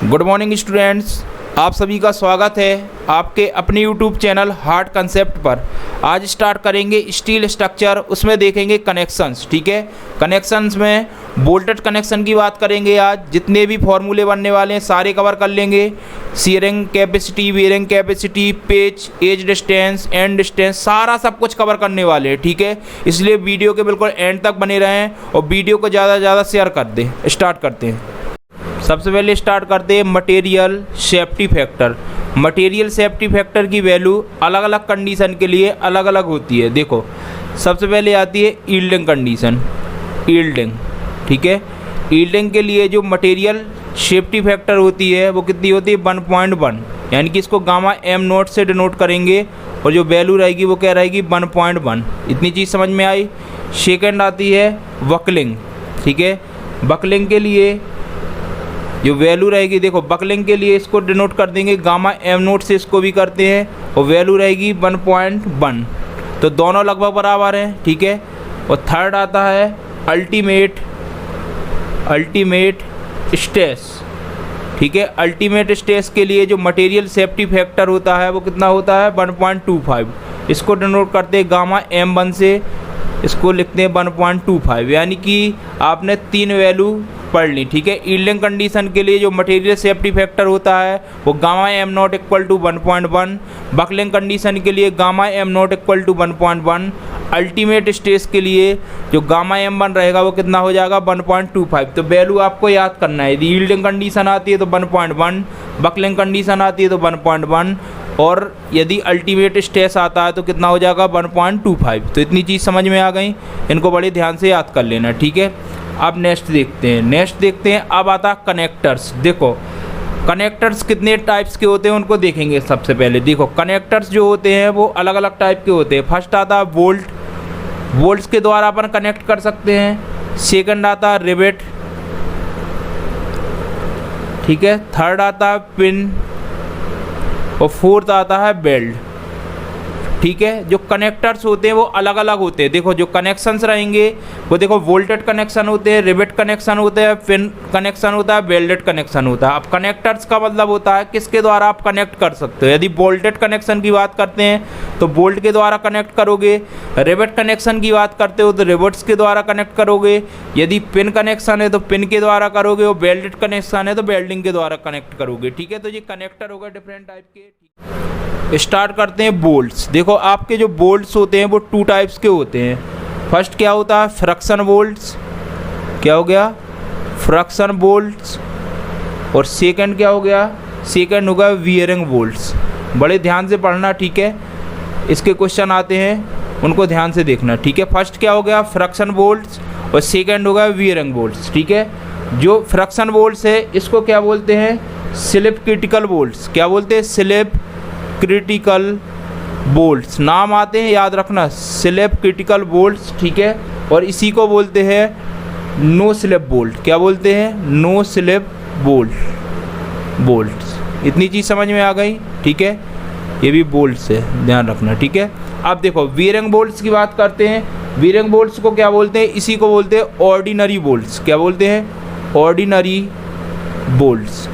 Good morning students, आप सभी का स्वागत है आपके अपने यूट्यूब चैनल हार्ड कंसेप्ट पर। आज स्टार्ट करेंगे स्टील स्ट्रक्चर, उसमें देखेंगे कनेक्शंस। ठीक है, कनेक्शंस में बोल्टेड कनेक्शन की बात करेंगे। आज जितने भी फॉर्मूले बनने वाले हैं सारे कवर कर लेंगे। शियरिंग कैपेसिटी, वेयरिंग कैपेसिटी, पेच, एज डिस्टेंस, एंड डिस्टेंस, सारा सब कुछ कवर करने वाले हैं। ठीक है, इसलिए वीडियो के बिल्कुल एंड तक बने रहें और वीडियो को ज़्यादा से ज़्यादा शेयर कर दें। स्टार्ट करते हैं। सबसे पहले स्टार्ट करते हैं material safety factor. Material safety factor की वैल्यू अलग अलग कंडीशन के लिए अलग अलग होती है। देखो, सबसे पहले आती है यील्डिंग कंडीशन, यील्डिंग। ठीक है, यील्डिंग के लिए जो मटेरियल सेफ्टी फैक्टर होती है वो कितनी होती है? 1.1, यानी कि इसको गामा एम नोट से डिनोट करेंगे और जो वैल्यू रहेगी वो क्या रहेगी? 1.1। इतनी चीज़ समझ में आई। सेकेंड आती है बकलिंग। ठीक है, बकलिंग के लिए जो वैल्यू रहेगी, देखो बकलिंग के लिए इसको डिनोट कर देंगे गामा एम नोट से, इसको भी करते हैं और वैल्यू रहेगी 1.1। तो दोनों लगभग बराबर हैं। ठीक है, और थर्ड आता है अल्टीमेट स्ट्रेस। ठीक है, अल्टीमेट स्ट्रेस के लिए जो मटेरियल सेफ्टी फैक्टर होता है वो कितना होता है? 1.25। इसको डिनोट करते हैं गामा M1 से, इसको लिखते हैं 1.25, यानी कि आपने 3 वैल्यू पढ़ ली। ठीक है, यील्डिंग कंडीशन के लिए जो मटेरियल सेफ्टी फैक्टर होता है वो gamma M naught equal to 1.1, buckling condition के लिए gamma M naught equal to 1.1, ultimate stress के लिए जो गामा M1 रहेगा वो कितना हो जाएगा? 1.25। तो वैल्यू आपको याद करना है। यदि यील्डिंग कंडीशन आती है तो 1.1, बकलिंग कंडीशन आती है तो 1.1, और यदि अल्टीमेट स्ट्रेस आता है तो कितना हो जाएगा? 1.25। तो इतनी चीज़ समझ में आ गई, इनको बड़े ध्यान से याद कर लेना। ठीक है, अब नेक्स्ट देखते हैं। अब आता है कनेक्टर्स। देखो, कनेक्टर्स कितने टाइप्स के होते हैं उनको देखेंगे। सबसे पहले देखो, कनेक्टर्स जो होते हैं वो अलग अलग टाइप के होते हैं। फर्स्ट आता है बोल्ट, बोल्ट्स के द्वारा अपन कनेक्ट कर सकते हैं। सेकंड आता है रिवेट। ठीक है, थर्ड आता है पिन और फोर्थ आता है बेल्ट। ठीक है, जो कनेक्टर्स होते हैं वो अलग अलग होते हैं। देखो, जो कनेक्शंस रहेंगे वो देखो वोल्टेड कनेक्शन होते हैं, रिवेट कनेक्शन होते हैं, पिन कनेक्शन होता है, बेल्टेड कनेक्शन होता है। अब कनेक्टर्स का मतलब होता है किसके द्वारा आप कनेक्ट कर सकते हो। यदि बोल्टेड कनेक्शन की बात करते हैं तो बोल्ट के द्वारा कनेक्ट करोगे, रिवेट कनेक्शन की बात करते हो तो रिवेट्स के द्वारा कनेक्ट करोगे, यदि पिन कनेक्शन है तो पिन के द्वारा करोगे, और बेल्टेड कनेक्शन है तो बेल्डिंग के द्वारा कनेक्ट करोगे। ठीक है, तो ये कनेक्टर होगा डिफरेंट टाइप के। स्टार्ट करते हैं बोल्ट्स। देखो, आपके जो बोल्ट्स होते हैं वो 2 टाइप्स के होते हैं। फर्स्ट क्या होता है? Friction bolts. क्या हो गया? Friction bolts. और सेकंड क्या हो गया? सेकंड होगा वियरिंग बोल्ट्स। बड़े ध्यान से पढ़ना। ठीक है, इसके क्वेश्चन आते हैं उनको ध्यान से देखना। ठीक है, फर्स्ट क्या हो गया? फ्रिक्शन बोल्ट्स, और सेकंड होगा वियरिंग बोल्ट्स। ठीक है, जो फ्रिक्शन बोल्ट्स है इसको क्या बोलते हैं? Slip critical bolts. क्या बोलते हैं? Slip critical bolts. नाम आते हैं, याद रखना, स्लिप क्रिटिकल बोल्ट्स। ठीक है, और इसी को बोलते हैं नो स्लिप बोल्ट। क्या बोलते हैं? No slip bolts. इतनी चीज़ समझ में आ गई। ठीक है, ये भी बोल्ट्स है, ध्यान रखना। ठीक है, अब देखो वियरिंग बोल्ट्स की बात करते हैं। वियरिंग बोल्ट्स को क्या बोलते हैं? इसी को बोलते हैं ऑर्डिनरी बोल्ट्स। क्या बोलते हैं? Ordinary bolts.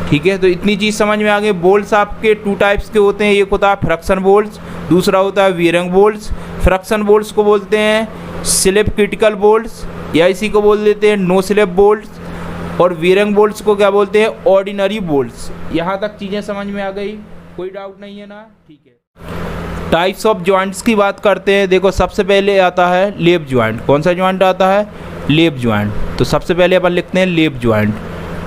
ठीक है, तो इतनी चीज़ समझ में आ गई। बोल्ट्स आपके 2 टाइप्स के होते हैं। एक होता है फ्रिक्शन बोल्ट्स, दूसरा होता है वियरिंग बोल्ट्स। फ्रिक्शन बोल्ट्स को बोलते हैं स्लिप क्रिटिकल बोल्ट्स, या इसी को बोल देते हैं नो स्लिप बोल्ट्स, और वियरिंग बोल्ट्स को क्या बोलते हैं? Ordinary bolts. यहाँ तक चीज़ें समझ में आ गई, कोई डाउट नहीं है ना? ठीक है, टाइप्स ऑफ जॉइंट्स की बात करते हैं। देखो, सबसे पहले आता है लेप जॉइंट। कौन सा जॉइंट आता है? लेप जॉइंट। तो सबसे पहले अपन लिखते हैं लेप जॉइंट।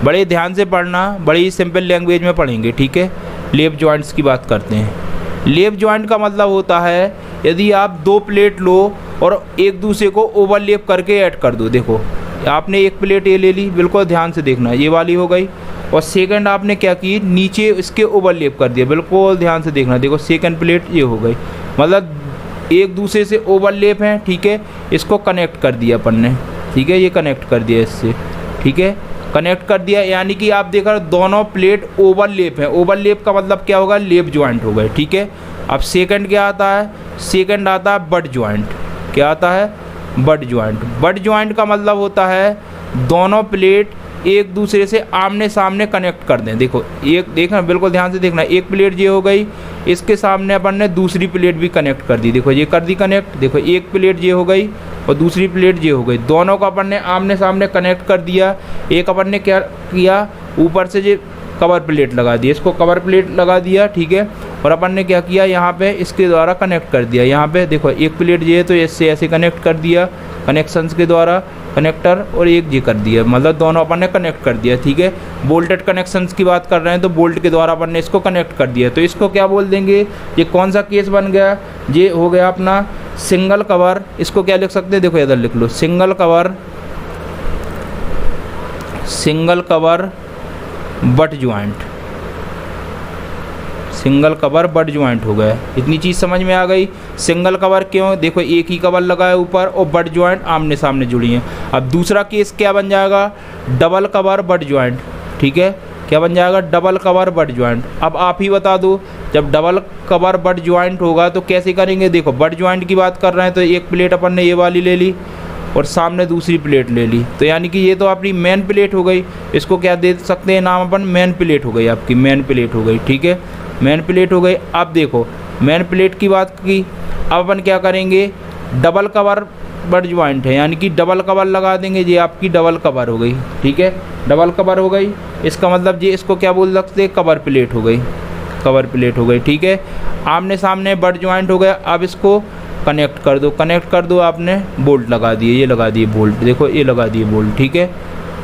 बड़े ध्यान से पढ़ना, बड़ी सिंपल लैंग्वेज में पढ़ेंगे। ठीक है, लेप जॉइंट्स की बात करते हैं। लेप जॉइंट का मतलब होता है यदि आप 2 प्लेट लो और एक दूसरे को ओवरलेप करके ऐड कर दो। देखो, आपने एक प्लेट ये ले ली, बिल्कुल ध्यान से देखना, ये वाली हो गई, और सेकंड आपने क्या की? नीचे इसके ओवरलेप कर दिया। बिल्कुल ध्यान से देखना। देखो, सेकंड प्लेट ये हो गई, मतलब एक दूसरे से ओवरलेप हैं। ठीक है, इसको कनेक्ट कर दिया अपन ने। ठीक है, ये कनेक्ट कर दिया इससे। ठीक है, कनेक्ट कर दिया, यानी कि आप देख रहे हो दोनों प्लेट ओवरलेप हैं। ओवरलेप का मतलब क्या होगा? लेप जॉइंट हो गए। ठीक है, अब सेकंड क्या आता है? सेकंड आता है बट जॉइंट। क्या आता है? Butt joint. बट जॉइंट का मतलब होता है दोनों प्लेट एक दूसरे से आमने सामने कनेक्ट कर दें। देखो एक देखना, बिल्कुल ध्यान से देखना, एक प्लेट ये हो गई, इसके सामने अपन ने दूसरी प्लेट भी कनेक्ट कर दी। देखो ये कर दी कनेक्ट। देखो एक प्लेट ये हो गई और दूसरी प्लेट ये हो गई, दोनों को अपन ने आमने सामने कनेक्ट कर दिया। एक अपन ने क्या किया, ऊपर से ये कवर प्लेट लगा दी, इसको कवर प्लेट लगा दिया, ठीक है। और अपन ने क्या किया, यहाँ पे इसके द्वारा कनेक्ट कर दिया। यहाँ पे देखो एक प्लेट ये है तो इससे ऐसे कनेक्ट कर दिया कनेक्शंस के द्वारा, कनेक्टर, और एक ये कर दिया, मतलब दोनों अपन ने कनेक्ट कर दिया, ठीक है। बोल्टेड कनेक्शंस की बात कर रहे हैं तो बोल्ट के द्वारा अपन ने इसको कनेक्ट कर दिया। तो इसको क्या बोल देंगे, ये कौन सा केस बन गया, ये हो गया अपना सिंगल कवर। इसको क्या लिख सकते हैं, देखो इधर लिख लो, single cover, single cover but joint, single cover but joint हो गया। इतनी चीज़ समझ में आ गई। सिंगल कवर क्यों, देखो एक ही कवर लगा है ऊपर और बट ज्वाइंट आमने सामने जुड़ी हैं। अब दूसरा केस क्या बन जाएगा, डबल कवर बट ज्वाइंट, ठीक है। क्या बन जाएगा, डबल कवर बट ज्वाइंट। अब आप ही बता दो, जब डबल कवर बट ज्वाइंट होगा तो कैसे करेंगे। देखो बट ज्वाइंट की बात कर रहे हैं तो एक प्लेट अपन ने ये वाली ले ली और सामने दूसरी प्लेट ले ली, तो यानी कि ये तो अपनी मेन प्लेट हो गई। इसको क्या दे सकते हैं नाम अपन, मेन प्लेट हो गई, आपकी मेन प्लेट हो गई, ठीक है, मेन प्लेट हो गई। अब देखो मेन प्लेट की बात की, अब अपन क्या करेंगे, डबल कवर बट ज्वाइंट है, यानी कि डबल कवर लगा देंगे, ये आपकी डबल कवर हो गई, ठीक है, डबल कवर हो गई। इसका मतलब ये इसको क्या बोल सकते हैं, कवर प्लेट हो गई, कवर प्लेट हो गई, ठीक है। आमने सामने बट ज्वाइंट हो गया। अब इसको कनेक्ट कर दो, कनेक्ट कर दो, आपने बोल्ट लगा दिए, ये लगा दिए बोल्ट, देखो ये लगा दिए बोल्ट, ठीक है,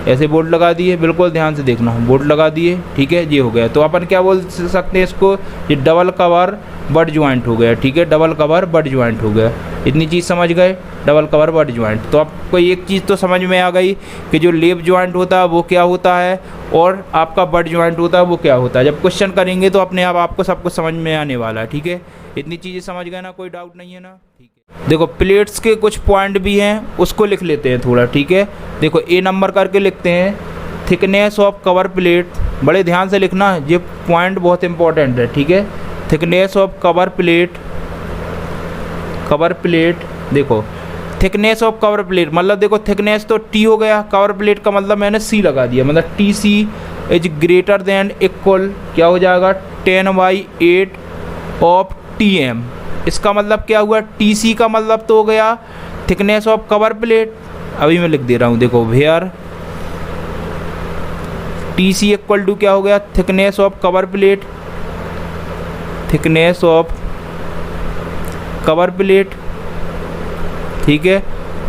ऐसे बोल्ट लगा दिए, बिल्कुल ध्यान से देखना, बोल्ट लगा दिए, ठीक है, ये हो गया। तो अपन क्या बोल सकते हैं इसको, ये डबल कवर बट ज्वाइंट हो गया, ठीक है, डबल कवर बट ज्वाइंट हो गया। इतनी चीज़ समझ गए, डबल कवर बट ज्वाइंट। तो आपको एक चीज़ तो समझ में आ गई कि जो लेप ज्वाइंट होता है वो क्या होता है और आपका बट ज्वाइंट होता है वो क्या होता है। जब क्वेश्चन करेंगे तो अपने आप आपको सब कुछ समझ में आने वाला है, ठीक है। इतनी चीज़ें समझ गए ना, कोई डाउट नहीं है ना, ठीक है। देखो प्लेट्स के कुछ पॉइंट भी हैं, उसको लिख लेते हैं थोड़ा, ठीक है। देखो ए नंबर करके लिखते हैं, थिकनेस ऑफ कवर प्लेट, बड़े ध्यान से लिखना, ये पॉइंट बहुत इंपॉर्टेंट है, ठीक है। Thickness of cover plate, cover plate, देखो थिकनेस ऑफ कवर प्लेट मतलब देखो थिकनेस तो टी हो गया, कवर प्लेट का मतलब मैंने सी लगा दिया, मतलब T C is greater than equal क्या हो जाएगा 10/8 ऑफ टी एम। इसका मतलब क्या हुआ, टी सी का मतलब तो हो गया थिकनेस ऑफ कवर प्लेट। अभी मैं लिख दे रहा हूँ, देखो where T C equal to क्या हो गया, thickness of cover plate, thickness of cover plate, ठीक है।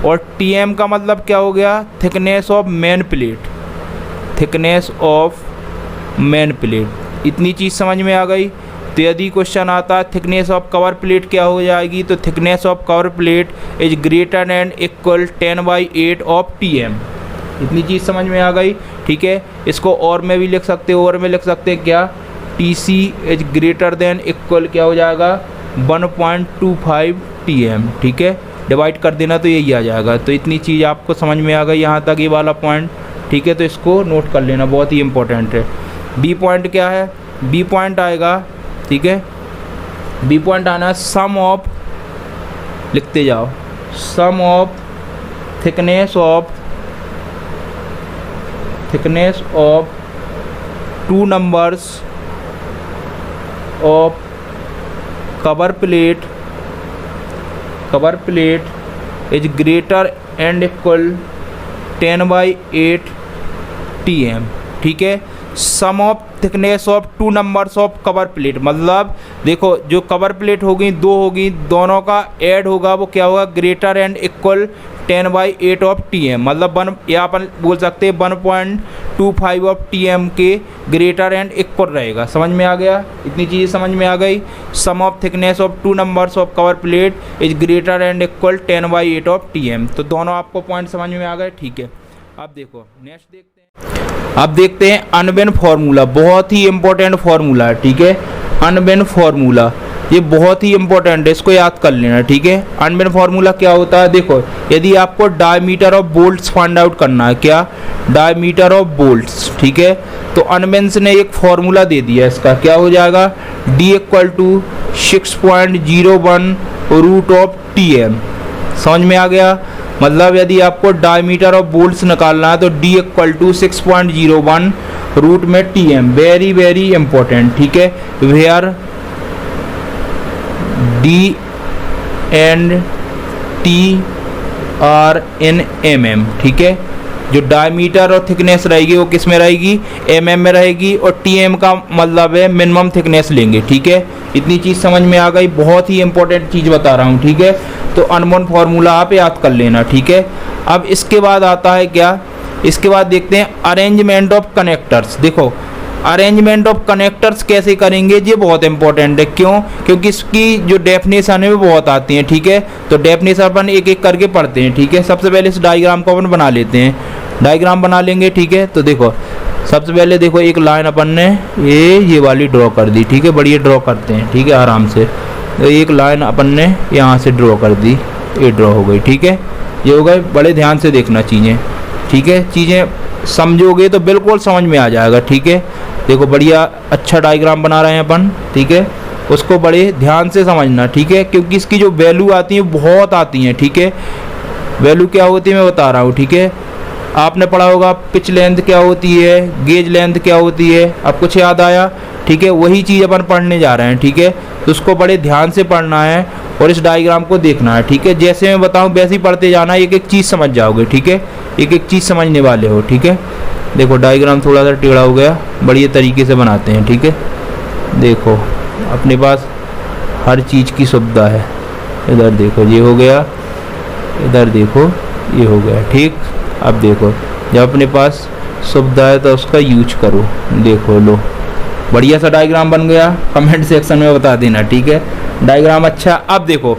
और टी एम का मतलब क्या हो गया, thickness of main plate, thickness of main plate. इतनी चीज़ समझ में आ गई। तो यदि क्वेश्चन आता है थिकनेस ऑफ कवर प्लेट क्या हो जाएगी, तो thickness of cover plate is greater than equal 10/8 of T M. इतनी चीज़ समझ में आ गई, ठीक है। इसको और में भी लिख सकते हो, और में लिख सकते हैं क्या, T C is greater than equal क्या हो जाएगा 1.25 टी एम, ठीक है। डिवाइड कर देना तो यही आ जाएगा। तो इतनी चीज़ आपको समझ में आ गई यहाँ तक, ये वाला पॉइंट, ठीक है। तो इसको नोट कर लेना, बहुत ही इंपॉर्टेंट है। बी पॉइंट क्या है, बी पॉइंट आएगा, ठीक है। बी पॉइंट आना सम ऑफ, लिखते जाओ, sum of thickness of two numbers of cover plate is greater and equal 10/8 T M, ठीक है। Sum of thickness of two numbers of cover plate मतलब देखो जो कवर प्लेट होगी दो होगी, दोनों का ऐड होगा वो क्या होगा, greater and equal 10/8 of T M, मतलब या अपन बोल सकते हैं 1.25 ऑफ टी एम के ग्रेटर एंड इक्वल रहेगा। समझ में आ गया, इतनी चीज़ समझ में आ गई। Sum of thickness of two numbers of cover plate is greater and equal 10/8 of T M. तो दोनों आपको पॉइंट समझ में आ गए, ठीक है। अब देखो नेक्स्ट देखते हैं, अब देखते हैं अनबेन फार्मूला, बहुत ही इंपॉर्टेंट फार्मूला है, ठीक है। अनबेन फार्मूला ये बहुत ही इंपॉर्टेंट है, इसको याद कर लेना, ठीक है। अनबेन फार्मूला क्या होता है, देखो यदि आपको diameter of bolts find out करना है, क्या, डायमीटर ऑफ बोल्ट्स, ठीक है। तो अनबेन्स ने एक फार्मूला दे दिया, इसका क्या हो जाएगा, D = 6.01 root of T M. समझ में आ गया। मतलब यदि आपको डायमीटर ऑफ बोल्ट्स निकालना है तो D = 6.01 रूट में TM, वेरी वेरी इंपॉर्टेंट, ठीक है। Where D and T are in mm, ठीक है। जो डायमीटर और थिकनेस रहेगी वो किस में रहेगी, mm में रहेगी, और TM का मतलब है मिनिमम थिकनेस लेंगे, ठीक है। इतनी चीज़ समझ में आ गई, बहुत ही इंपॉर्टेंट चीज़ बता रहा हूँ, ठीक है। तो अनमोल फार्मूला आप याद कर लेना, ठीक है। अब इसके बाद आता है क्या, इसके बाद देखते हैं अरेंजमेंट ऑफ कनेक्टर्स। देखो अरेंजमेंट ऑफ कनेक्टर्स कैसे करेंगे, ये बहुत इंपॉर्टेंट है। क्यों, क्योंकि इसकी जो डेफिनेशन है वो बहुत आती है, ठीक है। तो डेफिनेशन अपन एक एक करके पढ़ते हैं, ठीक है। सबसे पहले इस डायग्राम को अपन बना लेते हैं, डायग्राम बना लेंगे, ठीक है। तो देखो सबसे पहले देखो एक लाइन अपन ने ये वाली ड्रॉ कर दी, ठीक है। बढ़िया ड्रॉ करते हैं, ठीक है, आराम से। तो एक लाइन अपन ने यहाँ से ड्रॉ कर दी, ये ड्रॉ हो गई, ठीक है। ये हो गए, बड़े ध्यान से देखना चीज़ें, ठीक है। चीज़ें समझोगे तो बिल्कुल समझ में आ जाएगा, ठीक है। देखो बढ़िया अच्छा डायग्राम बना रहे हैं अपन, ठीक है। उसको बड़े ध्यान से समझना, ठीक है, क्योंकि इसकी जो वैल्यू आती है बहुत आती हैं, ठीक है। वैल्यू क्या होती है मैं बता रहा हूँ, ठीक है। आपने पढ़ा होगा पिच लेंथ क्या होती है, गेज लेंथ क्या होती है, अब कुछ याद आया, ठीक है। वही चीज़ अपन पढ़ने जा रहे हैं, ठीक है। तो उसको बड़े ध्यान से पढ़ना है और इस डायग्राम को देखना है, ठीक है। जैसे मैं बताऊं वैसे ही पढ़ते जाना, एक एक चीज़ समझ जाओगे, ठीक है। एक एक चीज़ समझने वाले हो, ठीक है। देखो डायग्राम थोड़ा सा टेढ़ा हो गया, बढ़िया तरीके से बनाते हैं, ठीक है। देखो अपने पास हर चीज़ की सुविधा है, इधर देखो ये हो गया, इधर देखो ये हो गया, ठीक। अब देखो जब अपने पास सुविधा है तो उसका यूज करो। देखो लो बढ़िया सा डायग्राम बन गया, कमेंट सेक्शन में बता देना, ठीक है। डायग्राम अच्छा। अब देखो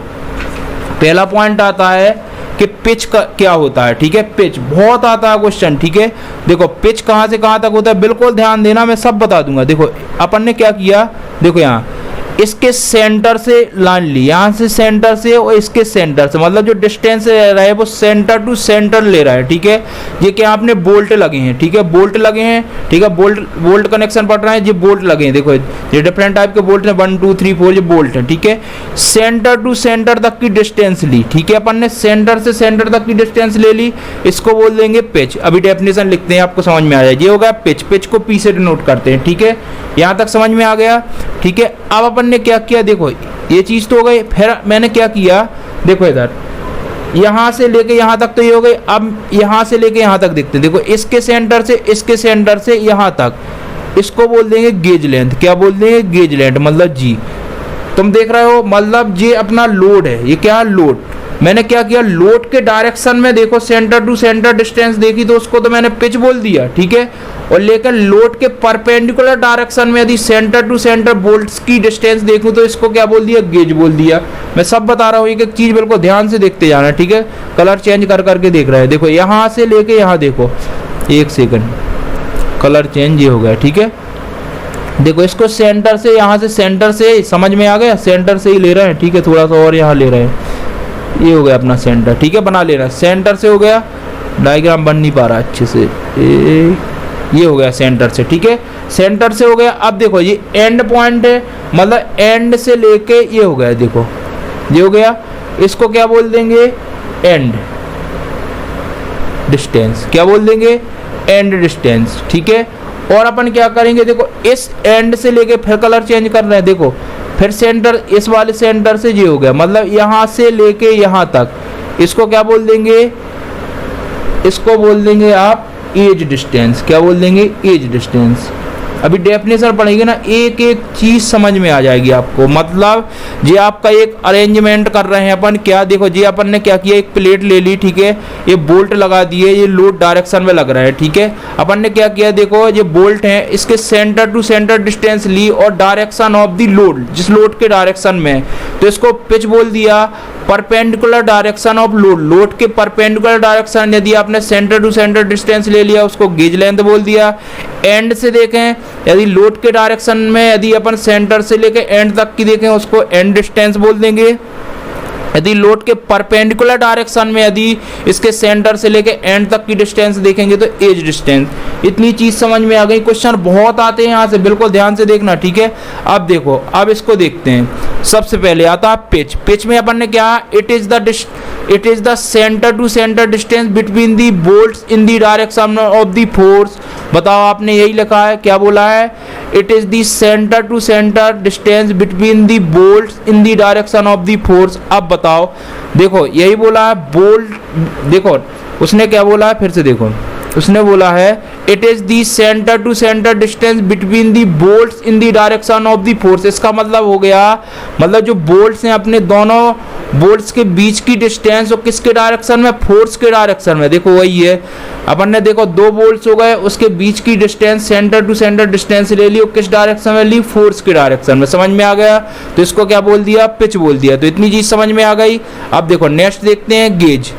पहला पॉइंट आता है कि पिच का क्या होता है, ठीक है। पिच बहुत आता है क्वेश्चन, ठीक है। देखो पिच कहाँ से कहाँ तक होता है, बिल्कुल ध्यान देना, मैं सब बता दूंगा। देखो अपन ने क्या किया, देखो यहाँ इसके सेंटर से लाइन ली, यहाँ से सेंटर से और इसके सेंटर से, मतलब जो डिस्टेंस रहा है वो सेंटर टू सेंटर ले रहा है, ठीक है। ये क्या आपने बोल्ट लगे हैं, ठीक है, बोल्ट लगे हैं, ठीक है। बोल्ट कनेक्शन पड़ रहा है, ये बोल्ट लगे हैं। देखो ये डिफरेंट टाइप के बोल्ट हैं, 1 2 3 4 ये बोल्ट है, ठीक है। सेंटर टू सेंटर तक की डिस्टेंस ली, ठीक है। अपन ने सेंटर से सेंटर तक की डिस्टेंस ले ली, इसको बोल देंगे पिच। अभी डेफिनेशन लिखते हैं, आपको समझ में आ जाएगी। ये हो गया पिच, पिच को पी से डिनोट करते हैं, ठीक है। यहाँ तक समझ में आ गया, ठीक है। अब अपन ने क्या किया, देखो ये चीज तो हो गई। फिर मैंने क्या किया, देखो इधर यहाँ से लेके यहाँ तक तो ये हो गई। अब यहाँ से लेके यहाँ तक देखते हैं, देखो इसके सेंटर से यहाँ तक, इसको बोल देंगे गेज लेंथ। क्या बोल देंगे, गेज लेंथ, मतलब जी। तुम देख रहे हो, मतलब ये अपना लोड है, ये क्या लोड। मैंने क्या किया, लोड के डायरेक्शन में देखो सेंटर टू सेंटर डिस्टेंस देखी तो उसको तो मैंने पिच बोल दिया, ठीक है। और लेकिन लोड के परपेंडिकुलर डायरेक्शन में यदि सेंटर टू सेंटर बोल्ट्स की डिस्टेंस देखूं तो इसको क्या बोल दिया, गेज बोल दिया। मैं सब बता रहा हूँ, एक एक चीज बिल्कुल ध्यान से देखते जाना, ठीक है। कलर चेंज कर करके देख रहे हैं। देखो यहाँ से लेके यहाँ देखो, एक सेकंड, कलर चेंज ये हो गया, ठीक है। देखो इसको सेंटर से, यहाँ से सेंटर से, समझ में आ गया, सेंटर से ही ले रहे हैं, ठीक है। थोड़ा सा और यहाँ ले रहे हैं, ये हो गया अपना सेंटर, ठीक है। बना लेना, सेंटर से हो गया, डायग्राम बन नहीं पा रहा अच्छे से, ये हो गया सेंटर से, ठीक है। सेंटर से हो गया। अब देखो ये एंड पॉइंट है, मतलब एंड से लेके ये हो गया, देखो ये हो गया। इसको क्या बोल देंगे, एंड डिस्टेंस। क्या बोल देंगे, एंड डिस्टेंस, ठीक है। और अपन क्या करेंगे, देखो इस एंड से लेके फिर कलर चेंज कर रहे हैं, देखो फिर सेंटर, इस वाले सेंटर से ये हो गया, मतलब यहाँ से लेके यहाँ तक। इसको क्या बोल देंगे, इसको बोल देंगे आप एज डिस्टेंस। क्या बोल देंगे, एज डिस्टेंस। अभी डेफिनेशन पढ़ेंगे ना, एक एक चीज समझ में आ जाएगी आपको। मतलब ये आपका एक अरेंजमेंट कर रहे हैं अपन। क्या देखो जी, अपन ने क्या किया, एक प्लेट ले ली, ठीक है। ये बोल्ट लगा दिए, ये लोड डायरेक्शन में लग रहा है, ठीक है। अपन ने क्या किया, देखो ये बोल्ट है, इसके सेंटर टू सेंटर डिस्टेंस ली और डायरेक्शन ऑफ द लोड, जिस लोड के डायरेक्शन में, तो इसको पिच बोल दिया। Perpendicular direction of load, load के परपेंडिकुलर डायरेक्शन यदि आपने सेंटर टू सेंटर डिस्टेंस ले लिया, उसको गेज लेंथ बोल दिया। एंड से देखें, यदि लोड के डायरेक्शन में यदि अपन सेंटर से लेके एंड तक की देखें, उसको एंड डिस्टेंस बोल देंगे, यदि लोड के परपेंडिकुलर डायरेक्शन में यदि इसके सेंटर से लेके एंड तक की डिस्टेंस देखेंगे तो एज डिस्टेंस। इतनी चीज समझ में आ गई। क्वेश्चन बहुत आते हैं यहाँ से, बिल्कुल ध्यान से देखना, ठीक है। अब देखो, अब इसको देखते हैं। सबसे पहले आता है पिच। पिच में अपन ने क्या, it is the centre to centre distance between the bolts in the direction of the force. बताओ, आपने यही लिखा है, क्या बोला है, it is the centre to centre distance between the bolts in the direction of the force. अब बताओ, देखो यही बोला है बोल्ट, देखो उसने क्या बोला है, फिर से देखो, उसने बोला है it is the centre to centre distance between the bolts in the direction of the force. इसका मतलब हो गया, मतलब जो बोल्ट्स हैं अपने दोनों बोल्ट्स के बीच की डिस्टेंस और किसके डायरेक्शन में, फोर्स के डायरेक्शन में। देखो वही है, अपन ने देखो दो बोल्ट्स हो गए, उसके बीच की distance centre to centre distance ले ली और किस डायरेक्शन में ली, फोर्स के डायरेक्शन में। समझ में आ गया, तो इसको क्या बोल दिया, पिच बोल दिया। तो इतनी चीज समझ में आ गई। अब देखो नेक्स्ट देखते हैं गेज।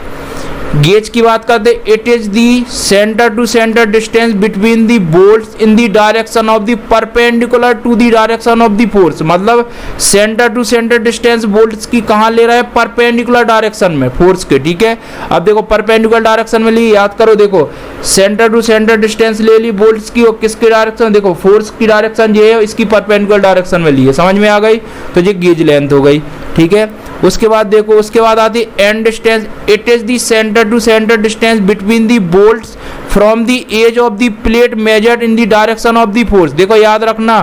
गेज की बात करते, it is the centre to centre distance between the bolts in the direction of the perpendicular to the direction of the force. मतलब center to centre distance bolts की कहाँ ले रहा है, परपेंडिकुलर डायरेक्शन में फोर्स के, ठीक है। अब देखो परपेंडिकुलर डायरेक्शन में ली, याद करो, देखो सेंटर टू सेंटर डिस्टेंस ले ली बोल्ट्स की और किसकी डायरेक्शन, देखो फोर्स की डायरेक्शन ये है, इसकी परपेंडिकुलर डायरेक्शन में ली है। समझ में आ गई, तो ये गेज लेंथ हो गई, ठीक है। उसके बाद देखो, उसके बाद आती end distance. It is the centre to centre distance between the bolts from the edge of the plate measured in the direction of the force. देखो याद रखना,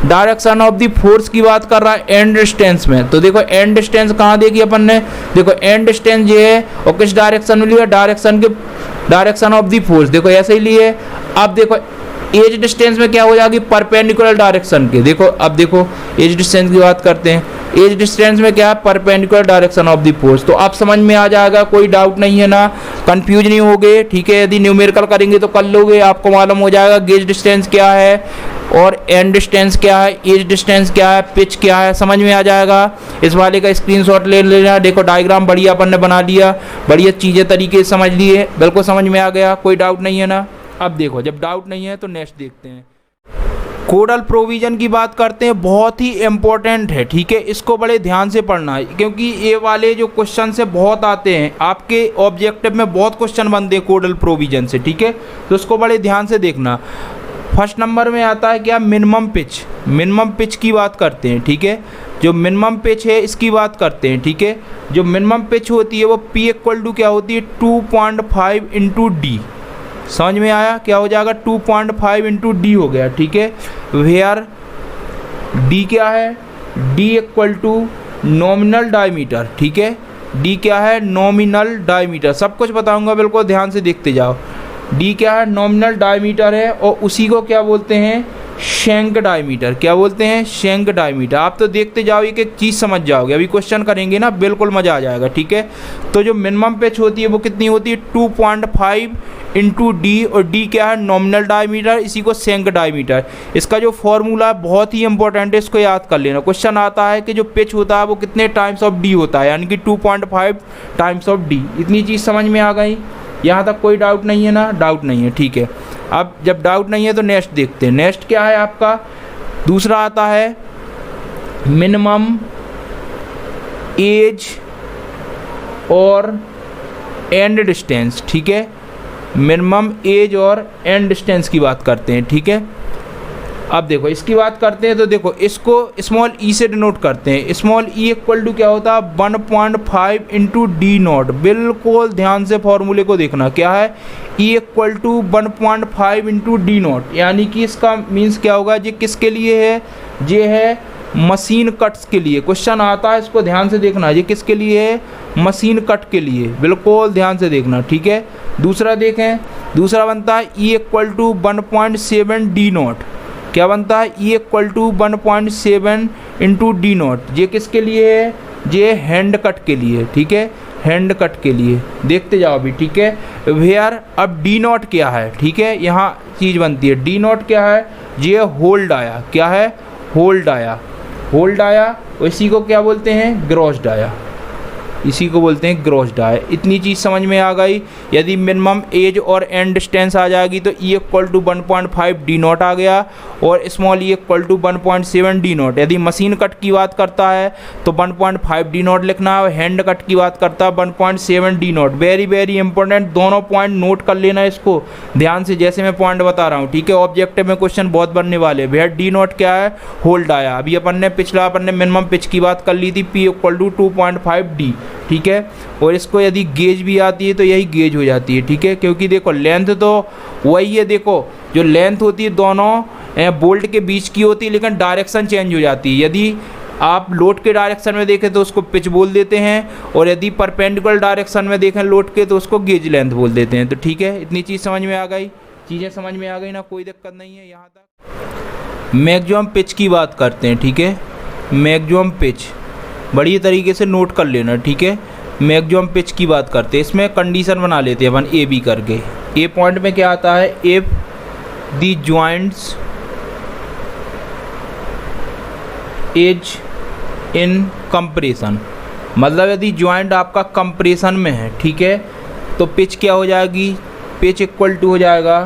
डायरेक्शन ऑफ दी फोर्स की बात कर रहा है एंड डिस्टेंस में। तो देखो एंड डिस्टेंस कहाँ देखी अपन ने, देखो एंड डिस्टेंस ये है और किस डायरेक्शन में लिया, डायरेक्शन के डायरेक्शन ऑफ दी फोर्स। देखो ऐसे ही लिए। अब देखो एज डिस्टेंस में क्या हो जाएगी, परपेंडिकुलर डायरेक्शन के। देखो अब देखो एज डिस्टेंस की बात करते हैं, एज डिस्टेंस में क्या है, perpendicular direction of the force. तो आप समझ में आ जाएगा, कोई डाउट नहीं है ना, कंफ्यूज नहीं होगे, ठीक है। यदि न्यूमेरिकल करेंगे तो कर लोगे, आपको मालूम हो जाएगा गेज डिस्टेंस क्या है और एंड डिस्टेंस क्या है, एज डिस्टेंस क्या है, पिच क्या है, समझ में आ जाएगा। इस वाले का स्क्रीनशॉट ले लेना। देखो डायग्राम बढ़िया अपन ने बना लिया, बढ़िया चीज़ें तरीके से समझ लिए, बिल्कुल समझ में आ गया, कोई डाउट नहीं है ना। अब देखो, जब डाउट नहीं है तो नेक्स्ट देखते हैं। कोडल प्रोविजन की बात करते हैं, बहुत ही इम्पोर्टेंट है, ठीक है। इसको बड़े ध्यान से पढ़ना है क्योंकि ये वाले जो क्वेश्चन से बहुत आते हैं, आपके ऑब्जेक्टिव में बहुत क्वेश्चन बनते हैं कोडल प्रोविजन से, ठीक है। तो इसको बड़े ध्यान से देखना। फर्स्ट नंबर में आता है क्या, मिनिमम पिच। मिनिमम पिच की बात करते हैं, ठीक है। जो मिनिमम पिच है इसकी बात करते हैं, ठीक है। जो मिनिमम पिच होती है वो P इक्वल टू क्या होती है, 2.5 इंटू डी। समझ में आया, क्या हो जाएगा, 2.5 इंटू डी हो गया, ठीक है। वेयर डी क्या है, D equal to nominal diameter, ठीक है। डी क्या है, नॉमिनल डायमीटर, सब कुछ बताऊंगा, बिल्कुल ध्यान से देखते जाओ। डी क्या है, नॉमिनल डायमीटर है और उसी को क्या बोलते हैं, शैंक डायमीटर। क्या बोलते हैं, शैंक डायमीटर। आप तो देखते जाओ, एक एक चीज़ समझ जाओगे, अभी क्वेश्चन करेंगे ना, बिल्कुल मज़ा आ जाएगा, ठीक है। तो जो मिनिमम पिच होती है वो कितनी होती है, 2.5 इंटू डी, और डी क्या है, नॉमिनल डायमीटर, इसी को शैंक डायमीटर। इसका जो फॉर्मूला बहुत ही इंपॉर्टेंट है, इसको याद कर लेना। क्वेश्चन आता है कि जो पिच होता है वो कितने टाइम्स ऑफ डी होता है, यानी कि 2.5 टाइम्स ऑफ डी। इतनी चीज़ समझ में आ गई, यहाँ तक कोई डाउट नहीं है ना, डाउट नहीं है, ठीक है। अब जब डाउट नहीं है तो नेक्स्ट देखते हैं। नेक्स्ट क्या है आपका, दूसरा आता है मिनिमम एज और एंड डिस्टेंस, ठीक है। मिनिमम एज और एंड डिस्टेंस की बात करते हैं, ठीक है। अब देखो इसकी बात करते हैं तो देखो इसको स्मॉल ई से डिनोट करते हैं। स्मॉल ई इक्वल टू क्या होता है, 1.5 इंटू डी नॉट। बिल्कुल ध्यान से फॉर्मूले को देखना, क्या है, E equal to 1.5 into D naught, यानी कि इसका मीन्स क्या होगा, ये किसके लिए है, ये है मशीन कट्स के लिए। क्वेश्चन आता है, इसको ध्यान से देखना, ये किसके लिए है, मशीन कट के लिए, बिल्कुल ध्यान से देखना, ठीक है। दूसरा देखें, दूसरा बनता है E equal to 1.7 D naught. क्या बनता है, E equal to 1.7 into D naught. ये किसके लिए है, ये हैंड कट के लिए, ठीक है, हैंड कट के लिए। देखते जाओ अभी, ठीक है। वेयर अब डी नॉट क्या है, ठीक है, यहाँ चीज़ बनती है। डी नॉट क्या है, ये होल्ड आया, क्या है, होल्ड आया, होल्ड आया, इसी को क्या बोलते हैं, ग्रॉस्ड आया। इसी को बोलते हैं ग्रॉस डाई। इतनी चीज़ समझ में आ गई। यदि मिनिमम एज और एंड डिस्टेंस आ जाएगी तो E equal to 1.5 D not आ गया और small e equal to 1.7 D not. यदि मशीन कट की बात करता है तो 1.5 डी नॉट लिखना है, हैंड कट की बात करता है 1.7 D not. Very very important, दोनों पॉइंट नोट कर लेना इसको ध्यान से, जैसे मैं पॉइंट बता रहा हूँ, ठीक है। ऑब्जेक्टिव में क्वेश्चन बहुत बनने वाले। भैया डी नॉट क्या है, होल्ड आया। अभी अपन ने मिनिमम पिच की बात कर ली थी, P इक्वल टू 2.5 डी, ठीक है। और इसको यदि गेज भी आती है तो यही गेज हो जाती है, ठीक है, क्योंकि देखो लेंथ तो वही है। देखो जो लेंथ होती है दोनों बोल्ट के बीच की होती है, लेकिन डायरेक्शन चेंज हो जाती है। यदि आप लोड के डायरेक्शन में देखें तो उसको पिच बोल देते हैं, और यदि परपेंडिकुलर डायरेक्शन में देखें लोड के तो उसको गेज लेंथ बोल देते हैं। तो ठीक है, इतनी चीज़ समझ में आ गई, चीज़ें समझ में आ गई ना, कोई दिक्कत नहीं है यहाँ तक। मैक्सिमम पिच की बात करते हैं, ठीक है। मैक्सिमम पिच बढ़िया तरीके से नोट कर लेना, ठीक है। मैक्सिमम पिच की बात करते हैं, इसमें कंडीशन बना लेते हैं अपन ए बी करके। ए पॉइंट में क्या आता है, if the joints is in compression, मतलब यदि जॉइंट आपका कंप्रेशन में है, ठीक है, तो पिच क्या हो जाएगी, पिच इक्वल टू हो जाएगा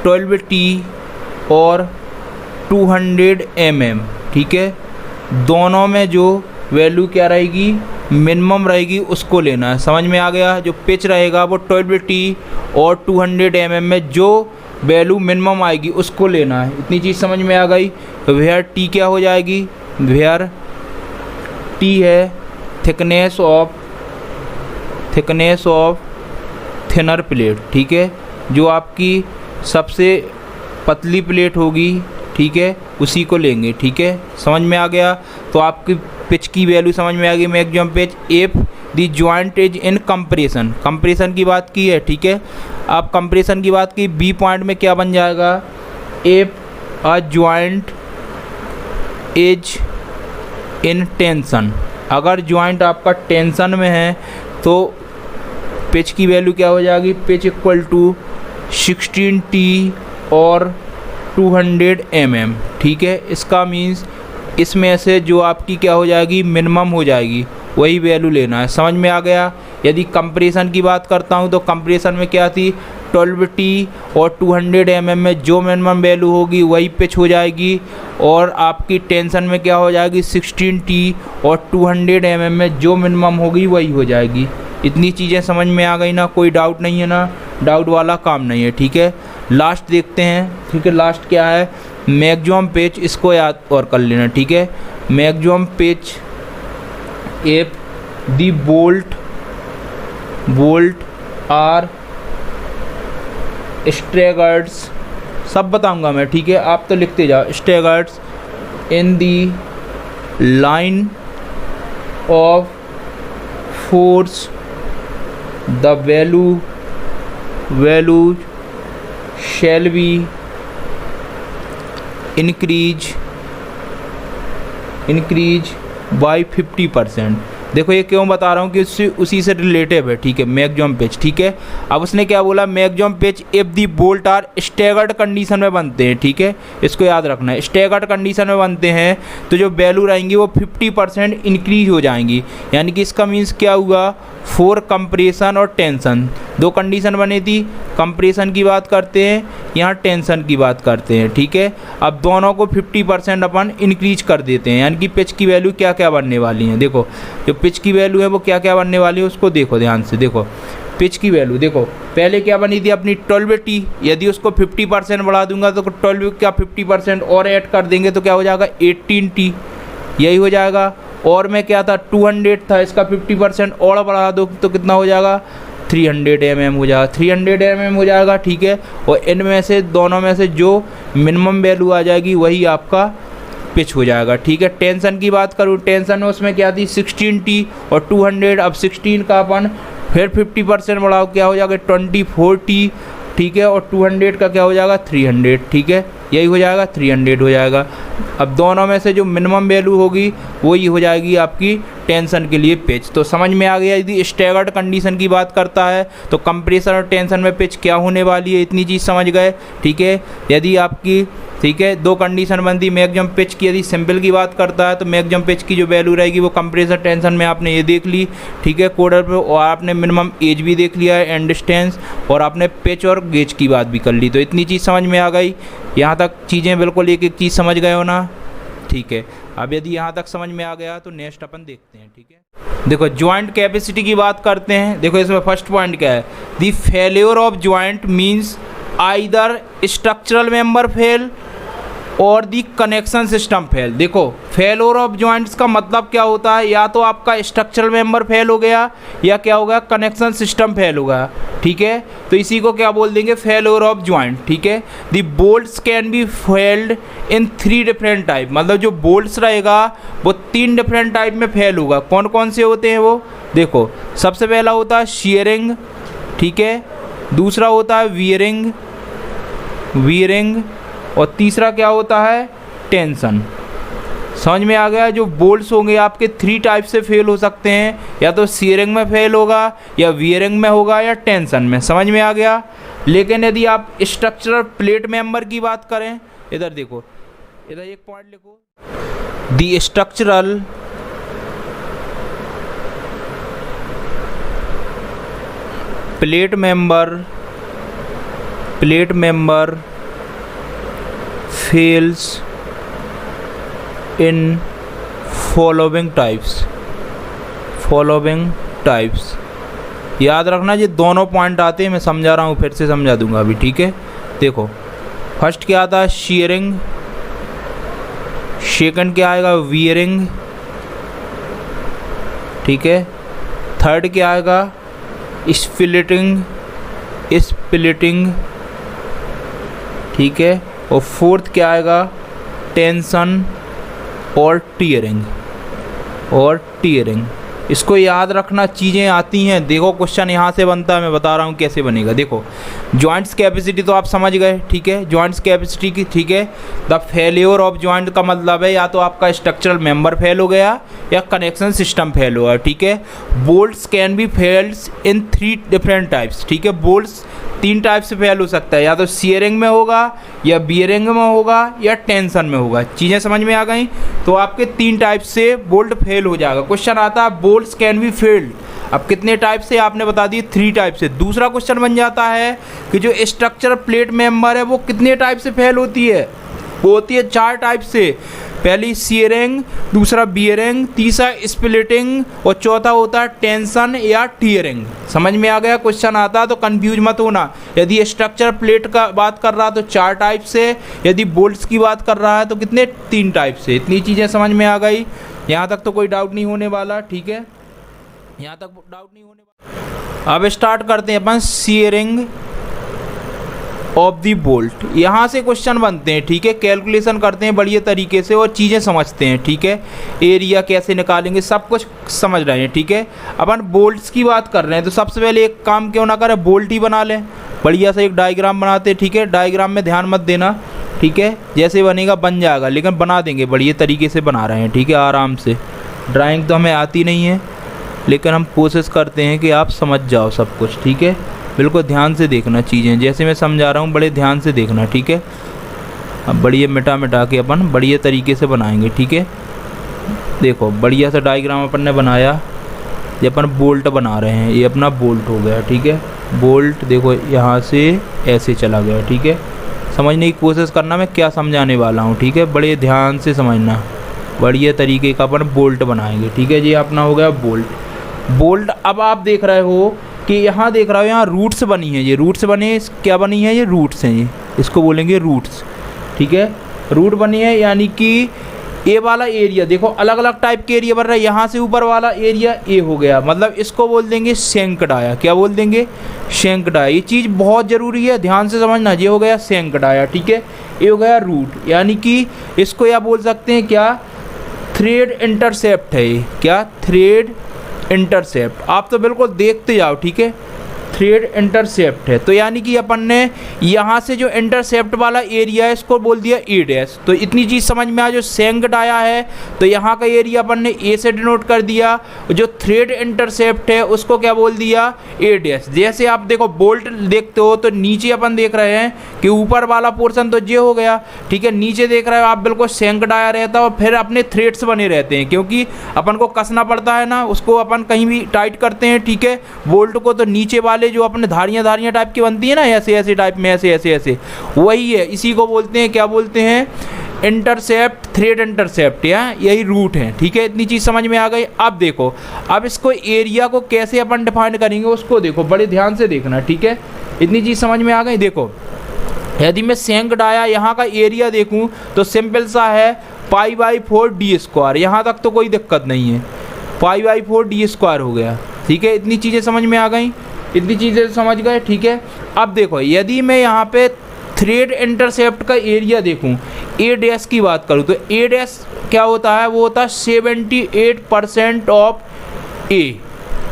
12T और 200 mm, ठीक है। दोनों में जो वैल्यू क्या रहेगी, मिनिमम रहेगी, उसको लेना है। समझ में आ गया। जो पिच रहेगा वो 12T और 200 mm में जो वैल्यू मिनिमम आएगी उसको लेना है। इतनी चीज़ समझ में आ गई। वेयर टी क्या हो जाएगी, वेयर टी है थिकनेस ऑफ थिनर प्लेट, ठीक है। जो आपकी सबसे पतली प्लेट होगी, ठीक है, उसी को लेंगे, ठीक है। समझ में आ गया। तो आपकी पिच की वैल्यू समझ में आ गई। Maximum pitch if the joint is in compression, compression की बात की है, ठीक है। आप कंप्रेशन की बात की, बी पॉइंट में क्या बन जाएगा, if a joint is in tension, अगर जॉइंट आपका टेंशन में है तो पिच की वैल्यू क्या हो जाएगी, पिच इक्वल टू 16T और 200 mm, ठीक है। इसका मीन्स इसमें से जो आपकी क्या हो जाएगी, मिनिमम हो जाएगी, वही वैल्यू लेना है। समझ में आ गया। यदि कंप्रेशन की बात करता हूँ तो कंप्रेशन में क्या थी, 12T और 200 mm में जो मिनिमम वैल्यू होगी वही पिच हो जाएगी, और आपकी टेंशन में क्या हो जाएगी, 16T और 200 mm में जो मिनिमम होगी वही हो जाएगी। इतनी चीज़ें समझ में आ गई ना, कोई डाउट नहीं है ना, डाउट वाला काम नहीं है, ठीक है। लास्ट देखते हैं, ठीक है। लास्ट क्या है, मैक्सिमम पिच, इसको याद और कर लेना, ठीक है। Maximum pitch if the bolt are staggered, सब बताऊंगा मैं, ठीक है, आप तो लिखते जाओ। Staggered in the line of force, the value shall be increase by 50%। देखो ये क्यों बता रहा हूँ कि उसी से रिलेटिव है, ठीक है। मैक्सिमम पिच, ठीक है। अब उसने क्या बोला, maximum pitch if the bolt are staggered condition में बनते हैं, ठीक है। इसको याद रखना है, स्टैगर्ड कंडीशन में बनते हैं तो जो वैल्यू रहेंगी वो 50% इंक्रीज हो जाएंगी। यानी कि इसका मीन्स क्या हुआ, फॉर कंप्रेशन और टेंशन, दो कंडीशन बनी थी, कंप्रेशन की बात करते हैं, यहाँ टेंशन की बात करते हैं, ठीक है। अब दोनों को 50% अपन इंक्रीज कर देते हैं, यानी कि पिच की वैल्यू क्या क्या बनने वाली है। देखो जो पिच की वैल्यू है वो क्या क्या बनने वाली है, उसको देखो ध्यान से। देखो पिच की वैल्यू देखो, पहले क्या बनी थी अपनी 12T, यदि उसको 50% बढ़ा दूंगा तो 12 क्या 50% और ऐड कर देंगे तो क्या हो जाएगा 18T, यही हो जाएगा। और में क्या था 200 था, इसका 50% और बढ़ा दो तो कितना हो जाएगा 300 mm हो जाएगा, 300 mm हो जाएगा, ठीक है। और इनमें से दोनों में से जो मिनिमम वैल्यू आ जाएगी वही आपका पिच हो जाएगा, ठीक है। टेंशन की बात करूँ, टेंशन में उसमें क्या थी 16T और 200, अब 16 का अपन फिर 50% बढ़ाओ क्या हो जाएगा 24T, ठीक है। और 200 का क्या हो जाएगा 300, ठीक है, यही हो जाएगा 300 हो जाएगा। अब दोनों में से जो मिनिमम वैल्यू होगी वही हो जाएगी आपकी टेंशन के लिए पिच। तो समझ में आ गया। यदि स्टैगर्ड कंडीशन की बात करता है तो कंप्रेशन और टेंशन में पिच क्या होने वाली है, इतनी चीज़ समझ गए, ठीक है। यदि आपकी ठीक है। दो कंडीशन बनती, मैक्सिमम पिच की यदि सिंपल की बात करता है तो मैक्सिमम पिच की जो वैल्यू रहेगी वो कंप्रेसर टेंशन में आपने ये देख ली, ठीक है, कोडर पे, और आपने मिनिमम एज भी देख लिया है एंड डिस्टेंस, और आपने पिच और गेज की बात भी कर ली। तो इतनी चीज़ समझ में आ गई। यहाँ तक चीज़ें बिल्कुल एक एक चीज़ समझ गए हो ना, ठीक है। अब यदि यहाँ तक समझ में आ गया तो नेक्स्ट अपन देखते हैं, ठीक है। देखो जॉइंट कैपेसिटी की बात करते हैं। देखो इसमें फर्स्ट पॉइंट क्या है, the failure of joint means either structural member fail और दी कनेक्शन सिस्टम फेल। देखो फेल्योर ऑफ जॉइंट्स का मतलब क्या होता है, या तो आपका स्ट्रक्चरल मेंबर फेल हो गया या क्या होगा, कनेक्शन सिस्टम फेल हो गया, ठीक है। तो इसी को क्या बोल देंगे, फेल्योर ऑफ जॉइंट, ठीक है। The bolts can be failed in 3 different type, मतलब जो बोल्ट्स रहेगा वो 3 डिफरेंट टाइप में फेल होगा। कौन कौन से होते हैं वो, देखो सबसे पहला होता है शीयरिंग, ठीक है, दूसरा होता है वीयरिंग, और तीसरा क्या होता है, टेंशन। समझ में आ गया। जो बोल्ट्स होंगे आपके 3 टाइप से फेल हो सकते हैं, या तो शीयरिंग में फेल होगा, या वीयरिंग में होगा, या टेंशन में। समझ में आ गया। लेकिन यदि आप स्ट्रक्चरल प्लेट मेंबर की बात करें, इधर देखो, इधर एक पॉइंट लिखो, the structural plate member fails in following types। याद रखना ये दोनों पॉइंट आते हैं, मैं समझा रहा हूँ, फिर से समझा दूंगा अभी, ठीक है। देखो फर्स्ट क्या आता है, शीयरिंग, सेकंड क्या आएगा, वीयरिंग, ठीक है, थर्ड क्या आएगा, स्प्लिटिंग, ठीक है, और फोर्थ क्या आएगा, टेंशन और टीयरिंग। इसको याद रखना, चीज़ें आती हैं। देखो क्वेश्चन यहाँ से बनता है, मैं बता रहा हूँ कैसे बनेगा। देखो जॉइंट्स कैपेसिटी तो आप समझ गए, ठीक है, जॉइंट्स कैपेसिटी की, ठीक है। द फेल्योर ऑफ जॉइंट का मतलब है या तो आपका स्ट्रक्चरल मेंबर फेल हो गया या कनेक्शन सिस्टम फेल हुआ, ठीक है। Bolts can be failed in 3 different types, ठीक है। बोल्ट्स 3 टाइप से फेल हो सकता है, या तो शीयरिंग में होगा, या बियरिंग में होगा, या टेंशन में होगा। चीज़ें समझ में आ गई। तो आपके 3 टाइप से बोल्ट फेल हो जाएगा। क्वेश्चन आता है बोल्ट्स कैन बी फेल्ड, अब कितने टाइप से आपने बता दिए, 3 टाइप से। दूसरा क्वेश्चन बन जाता है कि जो स्ट्रक्चर प्लेट मेंबर है वो कितने टाइप से फेल होती है, वो होती है 4 टाइप से। पहली शीयरिंग, दूसरा बियरिंग, तीसरा स्प्लिटिंग, और चौथा होता है टेंशन या टीयरिंग। समझ में आ गया। क्वेश्चन आता है तो कंफ्यूज मत होना। यदि स्ट्रक्चर प्लेट का बात कर रहा है तो 4 टाइप से, यदि बोल्ट्स की बात कर रहा है तो कितने, 3 टाइप से। इतनी चीज़ें समझ में आ गई। यहाँ तक तो कोई डाउट नहीं होने वाला, ठीक है, यहाँ तक डाउट नहीं होने वाला। अब स्टार्ट करते हैं अपन शीयरिंग ऑफ दी बोल्ट। यहाँ से क्वेश्चन बनते हैं, ठीक है, कैलकुलेशन करते हैं बढ़िया तरीके से और चीज़ें समझते हैं, ठीक है। एरिया कैसे निकालेंगे सब कुछ समझ रहे हैं, ठीक है। अपन बोल्ट्स की बात कर रहे हैं तो सबसे पहले एक काम क्यों ना करें, बोल्ट ही बना लें। बढ़िया से एक डायग्राम बनाते हैं, ठीक है। डायग्राम में ध्यान मत देना, ठीक है, जैसे बनेगा बन जाएगा, लेकिन बना देंगे, बढ़िया तरीके से बना रहे हैं, ठीक है, आराम से। ड्राइंग तो हमें आती नहीं है, लेकिन हम कोशिश करते हैं कि आप समझ जाओ सब कुछ, ठीक है। बिल्कुल ध्यान से देखना चीज़ें, जैसे मैं समझा रहा हूँ बड़े ध्यान से देखना, ठीक है। अब बढ़िया मिटा के अपन बढ़िया तरीके से बनाएंगे, ठीक है। देखो बढ़िया सा डायग्राम अपन ने बनाया, ये अपन बोल्ट बना रहे हैं, ये अपना बोल्ट हो गया, ठीक है। बोल्ट देखो यहाँ से ऐसे चला गया, ठीक है। समझने की कोशिश करना मैं क्या समझाने वाला हूँ, ठीक है, बड़े ध्यान से समझना। बढ़िया तरीके का अपन बोल्ट बनाएंगे, ठीक है। ये अपना हो गया बोल्ट। अब आप देख रहे हो कि यहाँ देख रहा हो, यहाँ रूट्स बनी है, ये रूट्स बने, क्या बनी है, ये रूट्स हैं, ये इसको बोलेंगे रूट्स, ठीक है। रूट बनी है, यानी कि ए वाला एरिया देखो अलग अलग टाइप के एरिया बन रहा है। यहाँ से ऊपर वाला एरिया ए हो गया, मतलब इसको बोल देंगे शैंक डाया। क्या बोल देंगे, शैंक डाया। ये चीज़ बहुत ज़रूरी है, ध्यान से समझना। ये हो गया शैंक डाया, ठीक है। ये हो गया रूट, यानी कि इसको या बोल सकते हैं क्या, थ्रेड इंटरसेप्ट है ये। क्या, थ्रेड इंटरसेप्ट। आप तो बिल्कुल देखते जाओ, ठीक है। थ्रेड इंटरसेप्ट है, तो यानी कि अपन ने यहाँ से जो इंटरसेप्ट वाला एरिया है इसको बोल दिया ए डैश। तो इतनी चीज़ समझ में आ, जो सेंक डाया है तो यहाँ का एरिया अपन ने ए से डिनोट कर दिया, जो थ्रेड इंटरसेप्ट है उसको क्या बोल दिया, ए डैश। जैसे आप देखो बोल्ट देखते हो तो नीचे अपन देख रहे हैं कि ऊपर वाला पोर्शन तो ये हो गया, ठीक है, नीचे देख रहे हो आप बिल्कुल सेंक डाया रहता है और फिर अपने थ्रेड्स बने रहते हैं, क्योंकि अपन को कसना पड़ता है ना, उसको अपन कहीं भी टाइट करते हैं, ठीक है, बोल्ट को। तो नीचे वाले जो अपने धारियाँ टाइप की बनती है ना, ऐसे ऐसे टाइप में, ऐसे ऐसे ऐसे, वही है, इसी को बोलते हैं, क्या बोलते हैं, इंटरसेप्ट, थ्रेड इंटरसेप्ट, या यही रूट है, ठीक है। इतनी चीज़ समझ में आ गई। अब देखो, अब इसको एरिया को कैसे अपन डिफाइन करेंगे उसको देखो, बड़े ध्यान से देखना, ठीक है। इतनी चीज़ समझ में आ गई। देखो, यदि मैं सेंक डाया यहाँ का एरिया देखूँ तो सिंपल सा है, π/4 d स्क्वायर, यहाँ तक तो कोई दिक्कत नहीं है, π/4 d स्क्वायर हो गया, ठीक है। इतनी चीज़ें समझ में आ गई, इतनी चीज़ें समझ गए, ठीक है। अब देखो, यदि मैं यहाँ पे थ्रेड इंटरसेप्ट का एरिया देखूँ, ए डैश की बात करूँ, तो ए डैश क्या होता है, वो होता है 78% ऑफ ए,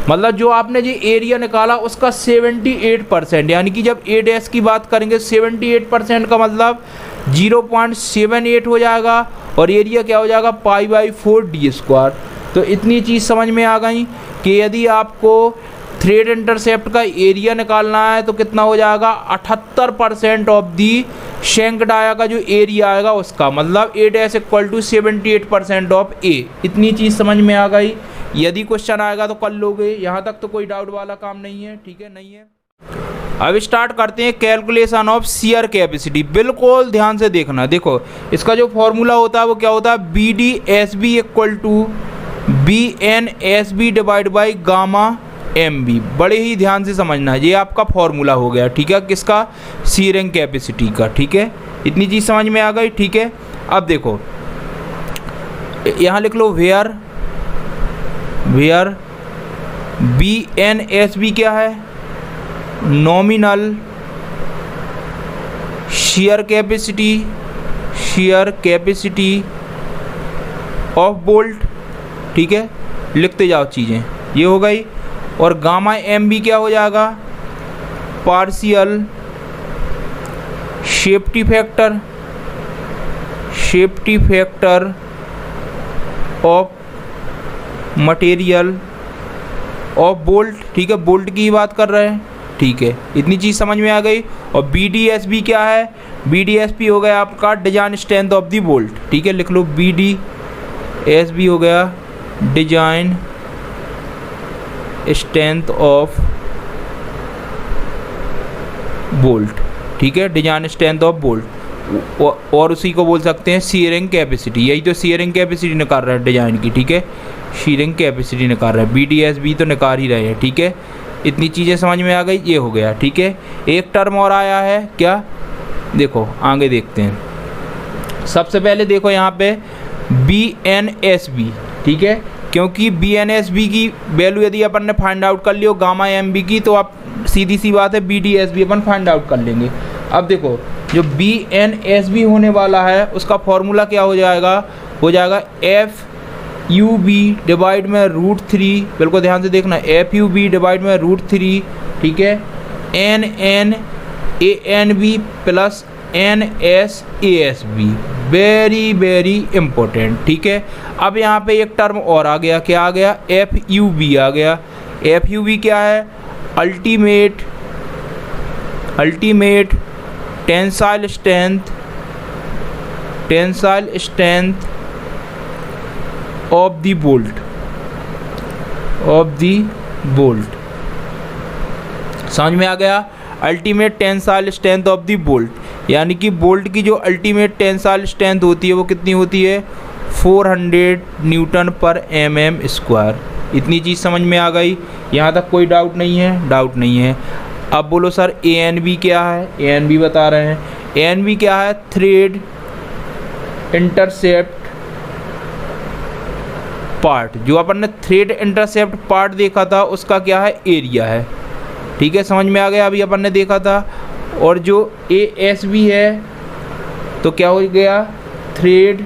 मतलब जो आपने जो एरिया निकाला उसका 78%, यानी कि जब ए डैश की बात करेंगे 78% का मतलब 0.78 हो जाएगा और एरिया क्या हो जाएगा, π/4 d स्क्वायर। तो इतनी चीज़ समझ में आ गई कि यदि आपको थ्रेड इंटरसेप्ट का एरिया निकालना है तो कितना हो जाएगा, 78% ऑफ दी शेंक डाया का जो एरिया आएगा उसका, मतलब ए डैश इक्वल टू 78% ऑफ ए। इतनी चीज़ समझ में आ गई। यदि क्वेश्चन आएगा तो कर लोगे, यहाँ तक तो कोई डाउट वाला काम नहीं है, ठीक है, नहीं है। अब स्टार्ट करते हैं कैलकुलेशन ऑफ शियर कैपेसिटी। बिल्कुल ध्यान से देखना, देखो इसका जो फॉर्मूला होता है वो क्या होता है, BDSB equal to BNSB divide by gamma MB। बड़े ही ध्यान से समझना, ये आपका फॉर्मूला हो गया, ठीक है, किसका, शियरिंग कैपेसिटी का, ठीक है। इतनी चीज़ समझ में आ गई, ठीक है। अब देखो यहाँ लिख लो वेयर BNSB क्या है, nominal shear capacity of bolt, ठीक है, लिखते जाओ चीज़ें, ये हो गई। और गामा MB क्या हो जाएगा, partial safety factor of material of bolt, ठीक है, बोल्ट की बात कर रहे हैं, ठीक है। इतनी चीज़ समझ में आ गई। और BDSB क्या है, BDSB हो गया आपका design strength of the bolt, ठीक है, लिख लो BDSB हो गया डिजाइन स्ट्रेंथ ऑफ बोल्ट, ठीक है, डिजाइन स्ट्रेंथ ऑफ बोल्ट। और उसी को बोल सकते हैं शियरिंग कैपेसिटी, यही तो शियरिंग कैपेसिटी निकाल रहा है डिजाइन की, ठीक है, शियरिंग कैपेसिटी निकाल रहा है, BDSB तो निकाल ही रहे हैं, ठीक है। इतनी चीज़ें समझ में आ गई, ये हो गया, ठीक है। एक टर्म और आया है क्या, देखो आगे देखते हैं। सबसे पहले देखो यहाँ पे BNSB, ठीक है, क्योंकि BNSB की वैल्यू यदि अपन ने फाइंड आउट कर लियो गामा MB की, तो आप सीधी सी बात है BDSB अपन फाइंड आउट कर लेंगे। अब देखो जो BNSB होने वाला है उसका फॉर्मूला क्या हो जाएगा, FUB डिवाइड में √3, बिल्कुल ध्यान से देखना, FUB डिवाइड में √3, ठीक है, NNANB plus NSASB, very important, ठीक है। अब यहाँ पे एक टर्म और आ गया, क्या आ गया, FUB आ गया। FUB क्या है, ultimate tensile strength of the bolt, समझ में आ गया, ultimate tensile strength of the bolt, यानी कि बोल्ट की जो अल्टीमेट टेंसाइल स्ट्रेंथ होती है वो कितनी होती है, 400 न्यूटन पर mm स्क्वायर। इतनी चीज़ समझ में आ गई, यहाँ तक कोई डाउट नहीं है। अब बोलो सर ANB क्या है, ANB बता रहे हैं, ANB क्या है, थ्रेड इंटरसेप्ट पार्ट, जो अपन ने थ्रेड इंटरसेप्ट पार्ट देखा था उसका क्या है, एरिया है, ठीक है, समझ में आ गया, अभी अपन ने देखा था। और जो ASB है तो क्या हो गया, थ्रेड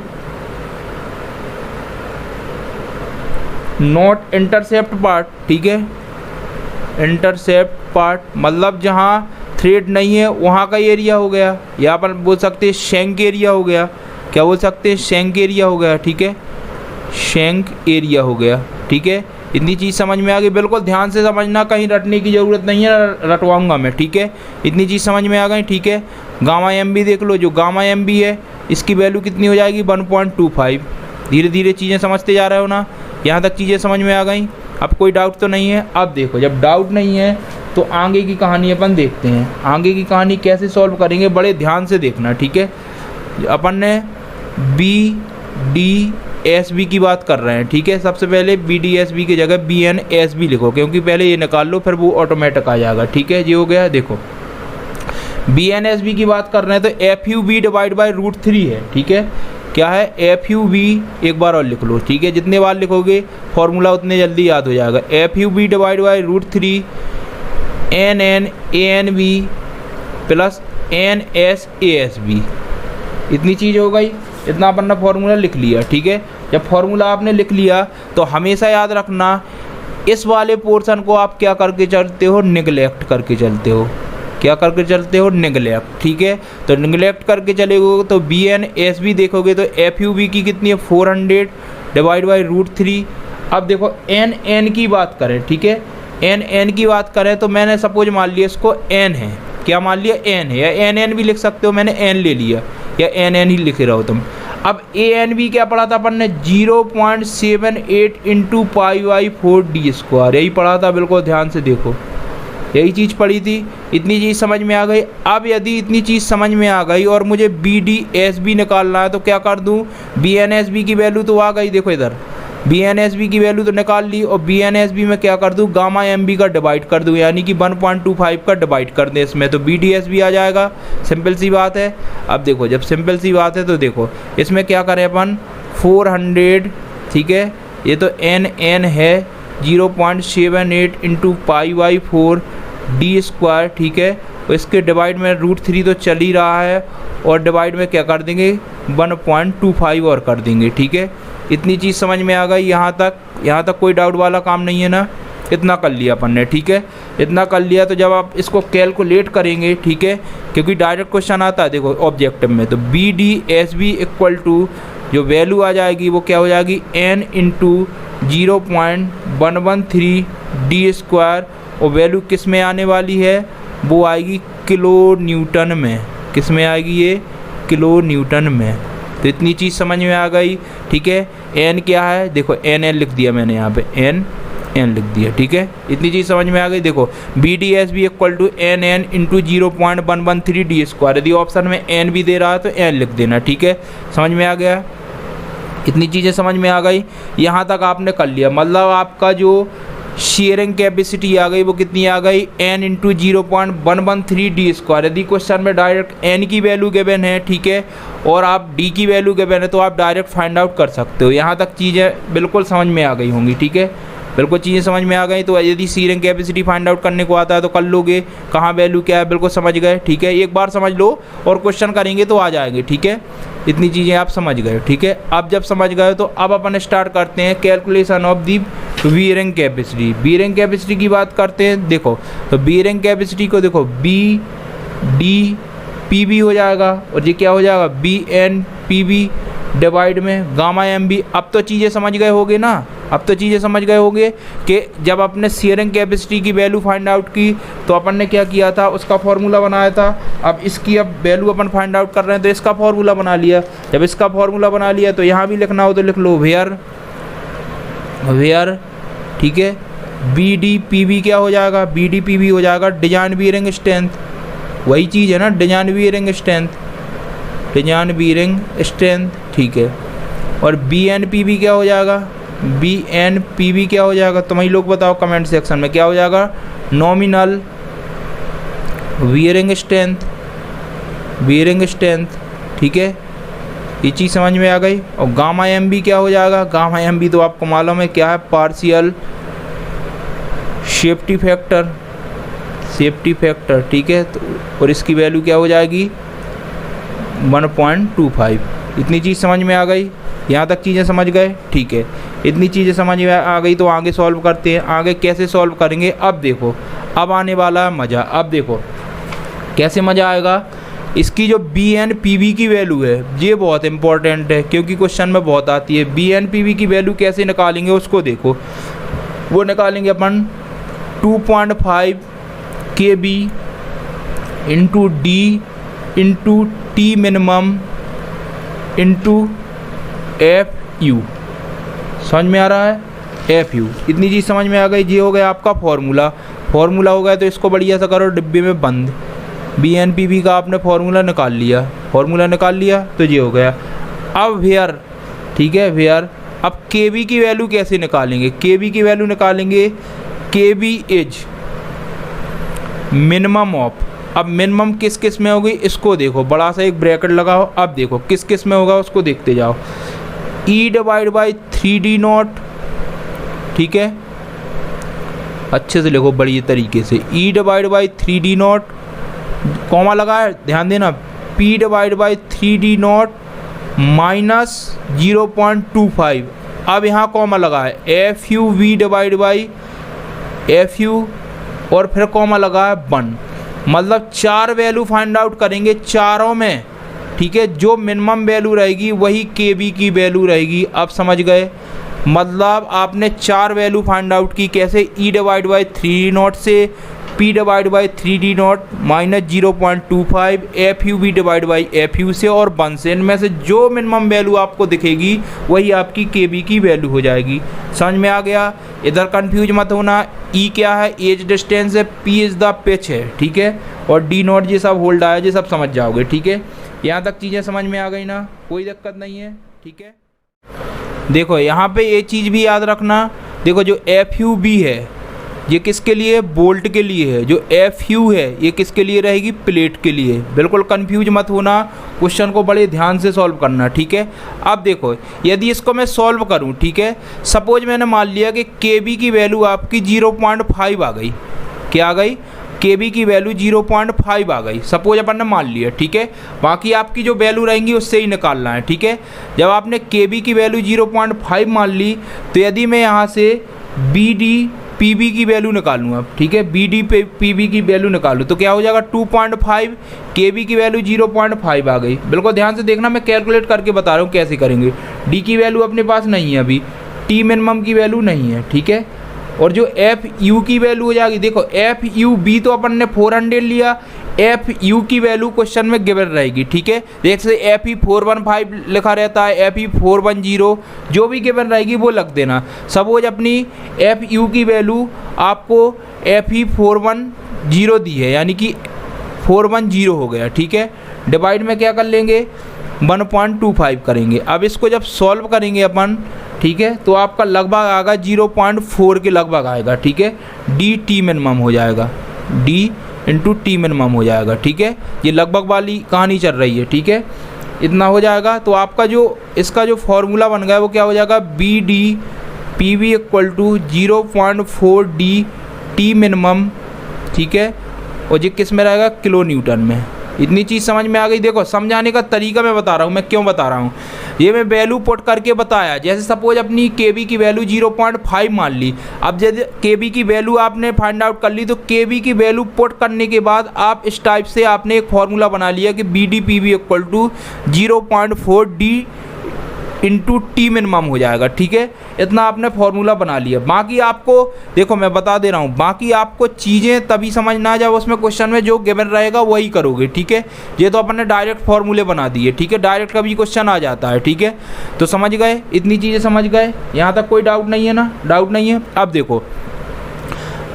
नॉट इंटरसेप्ट पार्ट, ठीक है, इंटरसेप्ट पार्ट, मतलब जहाँ थ्रेड नहीं है वहाँ का एरिया हो गया, या अपन बोल सकते हैं शैंक एरिया हो गया। क्या बोल सकते हैं? शैंक एरिया हो गया, ठीक है, शैंक एरिया हो गया, ठीक है। इतनी चीज़ समझ में आ गई, बिल्कुल ध्यान से समझना, कहीं रटने की ज़रूरत नहीं है, रटवाऊंगा मैं, ठीक है। इतनी चीज़ समझ में आ गई, ठीक है। गामा एम बी देख लो, जो गामा एम बी है इसकी वैल्यू कितनी हो जाएगी? 1.25। धीरे धीरे चीज़ें समझते जा रहे हो ना, यहाँ तक चीज़ें समझ में आ गई। अब कोई डाउट तो नहीं है? अब देखो, जब डाउट नहीं है तो आगे की कहानी अपन देखते हैं। आगे की कहानी कैसे सॉल्व करेंगे, बड़े ध्यान से देखना, ठीक है। अपन ने बी डी एस बी की बात कर रहे हैं, ठीक है। सबसे पहले बी डी एस बी की जगह बी एन एस बी लिखो, क्योंकि पहले ये निकाल लो, फिर वो ऑटोमेटिक आ जाएगा, ठीक है। ये हो गया। देखो बी एन एस बी की बात कर रहे हैं तो F U B divide by √3 है, ठीक है। क्या है? एफ यू बी, एक बार और लिख लो, ठीक है। जितने बार लिखोगे फॉर्मूला उतने जल्दी याद हो जाएगा। F U B divide by √3 N N A N B plus N S A S B. इतनी चीज़ हो गई, इतना अपन ने फॉर्मूला लिख लिया, ठीक है। जब फॉर्मूला आपने लिख लिया तो हमेशा याद रखना, इस वाले पोर्शन को आप क्या करके चलते हो? निगलेक्ट करके चलते हो। क्या करके चलते हो? निगलेक्ट, ठीक है। तो निगलेक्ट करके चलेगो तो बी एन एस बी देखोगे तो एफ यू बी की कितनी है? 400 डिवाइड बाई √3। अब देखो एन एन की बात करें, ठीक है। एन एन की बात करें तो मैंने सपोज मान लिया इसको एन है। क्या मान लिया? एन है, या एन एन भी लिख सकते हो, मैंने एन ले लिया, या एन एन ही लिख रहे हो तुम। अब ए एन बी क्या पढ़ा था अपन ने? 0.78 इंटू π/4d², यही पढ़ा था, बिल्कुल ध्यान से देखो, यही चीज़ पढ़ी थी। इतनी चीज़ समझ में आ गई। अब यदि इतनी चीज़ समझ में आ गई और मुझे बी डी एस बी निकालना है तो क्या कर दूँ? बी एन एस बी की वैल्यू तो आ गई, देखो इधर बी एन एस बी की वैल्यू तो निकाल ली, और बी एन एस बी में क्या कर दूँ? गामा एम बी का डिवाइड कर दूँ, यानी कि 1.25 का डिवाइड कर दें इसमें, तो बी डी एस बी आ जाएगा। सिंपल सी बात है। अब देखो, जब सिंपल सी बात है तो देखो इसमें क्या करें अपन? 400, ठीक है, ये तो एन एन है, 0.78 इंटू π/4d², ठीक है। और इसके डिवाइड में √3 तो चल ही रहा है, और डिवाइड में क्या कर देंगे? 1.25 और कर देंगे, ठीक है। इतनी चीज़ समझ में आ गई। यहाँ तक कोई डाउट वाला काम नहीं है ना? इतना कर लिया अपन ने, ठीक है। इतना कर लिया तो जब आप इसको कैलकुलेट करेंगे, ठीक है, क्योंकि डायरेक्ट क्वेश्चन आता है देखो ऑब्जेक्टिव में, तो B D S B equal to जो वैल्यू आ जाएगी वो क्या हो जाएगी? n इंटू 0.113d², और वैल्यू किस में आने वाली है? वो आएगी किलो न्यूटन में। किस में आएगी ये? किलो न्यूटन में। तो इतनी चीज़ समझ में आ गई, ठीक है। n क्या है? देखो एन एन लिख दिया मैंने यहाँ पे, एन एन लिख दिया, ठीक है। इतनी चीज़ समझ में आ गई। देखो B D S B equal to N N into 0.113d², यदि ऑप्शन में एन भी दे रहा है तो एन लिख देना, ठीक है। समझ में आ गया? इतनी चीज़ें समझ में आ गई। यहाँ तक आपने कर लिया, मतलब आपका जो शेयरिंग कैपेसिटी आ गई वो कितनी आ गई? n into 0.113d²। यदि क्वेश्चन में डायरेक्ट n की वैल्यू गिवन है, ठीक है, और आप d की वैल्यू गिवन है, तो आप डायरेक्ट फाइंड आउट कर सकते हो। यहाँ तक चीज़ें बिल्कुल समझ में आ गई होंगी, ठीक है। बिल्कुल चीज़ें समझ में आ गई। तो यदि शेयरिंग कैपेसिटी फाइंड आउट करने को आता है तो कर लोगे, कहाँ वैल्यू क्या है बिल्कुल समझ गए, ठीक है। एक बार समझ लो और क्वेश्चन करेंगे तो आ जाएंगे, ठीक है। इतनी चीज़ें आप समझ गए, ठीक है। अब जब समझ गए तो अब अपन स्टार्ट करते हैं calculation of the bearing capacity. Bearing capacity की बात करते हैं। देखो तो बीयरिंग कैपेसिटी को देखो बी डी पी बी हो जाएगा, और ये क्या हो जाएगा? B N P B divide में गामा एम बी। अब तो चीज़ें समझ गए होगे ना? अब तो चीज़ें समझ गए होंगे कि जब आपने शेयरिंग कैपेसिटी की वैल्यू फाइंड आउट की तो अपन ने क्या किया था? उसका फॉर्मूला बनाया था। अब इसकी अब वैल्यू अपन फाइंड आउट कर रहे हैं तो इसका फॉर्मूला बना लिया। जब इसका फॉर्मूला बना लिया तो यहाँ भी लिखना हो तो लिख लो वेयर, ठीक है। बी डी पी बी क्या हो जाएगा? बी डी पी बी हो जाएगा डिजाइन बीयरिंग स्ट्रेंथ। वही चीज़ है ना, design bearing strength, design bearing strength, ठीक है। और बी एन पी बी क्या हो जाएगा? बी एन पी बी क्या हो जाएगा? तुम ही लोग बताओ कमेंट सेक्शन में क्या हो जाएगा? Nominal bearing strength, bearing strength, ठीक है। ये चीज़ समझ में आ गई। और गामा एम बी क्या हो जाएगा? गामा एम बी तो आपको मालूम है क्या है? Partial safety factor, safety factor, ठीक है। तो और इसकी वैल्यू क्या हो जाएगी? 1.25। इतनी चीज़ समझ में आ गई। यहाँ तक चीज़ें समझ गए, ठीक है। इतनी चीज़ें समझ में आ गई तो आगे सॉल्व करते हैं। आगे कैसे सॉल्व करेंगे? अब देखो, अब आने वाला है मज़ा। अब देखो कैसे मज़ा आएगा। इसकी जो बी एन पी वी की वैल्यू है ये बहुत इंपॉर्टेंट है, क्योंकि क्वेश्चन में बहुत आती है। बी एन पी वी की वैल्यू कैसे निकालेंगे उसको देखो। वो निकालेंगे अपन 2.5 KB into D into T minimum into F you. समझ में आ रहा है? एफ यू, इतनी चीज़ समझ में आ गई। ये हो गया आपका फार्मूला। फार्मूला हो गया तो इसको बढ़िया सा करो डिब्बे में बंद। बी एन पी वी का आपने फार्मूला निकाल लिया, फार्मूला निकाल लिया तो ये हो गया। अब वेयर, ठीक है वेयर, अब के बी की वैल्यू कैसे निकालेंगे? के बी की वैल्यू निकालेंगे, के बी इज मिनिमम ऑफ। अब मिनिमम किस किस में होगी इसको देखो, बड़ा सा एक ब्रैकेट लगाओ। अब देखो किस किस में होगा उसको देखते जाओ। ई डिवाइड बाई 3D नॉट, ठीक है, अच्छे से लिखो बड़ी तरीके से। E divide by 3D naught, comma लगा है ध्यान देना, P divide by 3D not minus 0.25। अब यहाँ कॉमा लगा है F U V divide by F U और फिर कॉमा लगा है 1। मतलब 4 वैल्यू फाइंड आउट करेंगे, चारों में, ठीक है, जो मिनिमम वैल्यू रहेगी वही के बी की वैल्यू रहेगी। अब समझ गए? मतलब आपने 4 वैल्यू फाइंड आउट की। कैसे? E divide by 3D not से, P divide by 3D not minus 0.25, F U V divide by F U से और 1 से। इनमें से जो मिनिमम वैल्यू आपको दिखेगी वही आपकी के बी की वैल्यू हो जाएगी। समझ में आ गया? इधर कंफ्यूज मत होना। ई क्या है? एज डिस्टेंस है, पी इज़ द पिच है, ठीक है, और डी नॉट ये सब होल्ड आया, ये सब समझ जाओगे, ठीक है। यहाँ तक चीज़ें समझ में आ गई ना? कोई दिक्कत नहीं है, ठीक है। देखो यहाँ पे ये चीज़ भी याद रखना, देखो जो एफ यू बी है ये किसके लिए? बोल्ट के लिए है। जो एफ यू है ये किसके लिए रहेगी? प्लेट के लिए। बिल्कुल कंफ्यूज मत होना, क्वेश्चन को बड़े ध्यान से सॉल्व करना, ठीक है। अब देखो यदि इसको मैं सॉल्व करूं, ठीक है, सपोज मैंने मान लिया कि के बी की वैल्यू आपकी 0.5 आ गई। क्या आ गई? के बी की वैल्यू 0.5 आ गई, सपोज अपन ने मान लिया, ठीक है। बाकी आपकी जो वैल्यू रहेंगी उससे ही निकालना है, ठीक है। जब आपने के बी की वैल्यू 0.5 मान ली तो यदि मैं यहाँ से बी डी पी बी की वैल्यू निकालूँ अब, ठीक है, बी डी पे पी बी की वैल्यू निकालूँ तो क्या हो जाएगा? 2.5, के बी की वैल्यू 0.5 आ गई। बिल्कुल ध्यान से देखना, मैं कैलकुलेट करके बता रहा हूँ कैसे करेंगे। डी की वैल्यू अपने पास नहीं है अभी, टी मिनिमम की वैल्यू नहीं है, ठीक है। और जो एफ यू की वैल्यू हो जाएगी, देखो एफ यू बी तो अपन ने 400 लिया, एफ यू की वैल्यू क्वेश्चन में गिवन रहेगी, ठीक है। जैसे एफ ई 415 लिखा रहता है, एफ ई 410, जो भी गिवन रहेगी वो लग देना। सपोज अपनी एफ यू की वैल्यू आपको एफ ई 410 दी है, यानी कि 410 हो गया, ठीक है। डिवाइड में क्या कर लेंगे? 1.25 करेंगे। अब इसको जब सॉल्व करेंगे अपन, ठीक है, तो आपका लगभग आएगा 0.4 के लगभग आएगा, ठीक है। डी टी मिनिमम हो जाएगा, डी इंटू टी मिनिमम हो जाएगा, ठीक है। ये लगभग वाली कहानी चल रही है, ठीक है। इतना हो जाएगा तो आपका जो इसका जो फॉर्मूला बन गया वो क्या हो जाएगा? B D P V equal to 0.4 D T minimum, ठीक है। और ये किस में रहेगा? किलो न्यूटन में। इतनी चीज़ समझ में आ गई? देखो समझाने का तरीका मैं बता रहा हूँ, मैं क्यों बता रहा हूँ। ये मैं वैल्यू पुट करके बताया। जैसे सपोज अपनी के बी की वैल्यू 0.5 मान ली। अब जैसे के बी की वैल्यू आपने फाइंड आउट कर ली तो के बी की वैल्यू पुट करने के बाद आप इस टाइप से आपने एक फार्मूला बना लिया कि B D P V equal to 0.4 D into T minimum हो जाएगा, ठीक है। इतना आपने फार्मूला बना लिया। बाकी आपको देखो मैं बता दे रहा हूँ, बाकी आपको चीज़ें तभी समझ ना आ जाए उसमें क्वेश्चन में जो गिवन रहेगा वही करोगे, ठीक है। ये तो अपन ने डायरेक्ट फार्मूले बना दिए, ठीक है, डायरेक्ट कभी क्वेश्चन आ जाता है, ठीक है। तो समझ गए? इतनी चीज़ें समझ गए? यहाँ तक कोई डाउट नहीं है ना? डाउट नहीं है? अब देखो,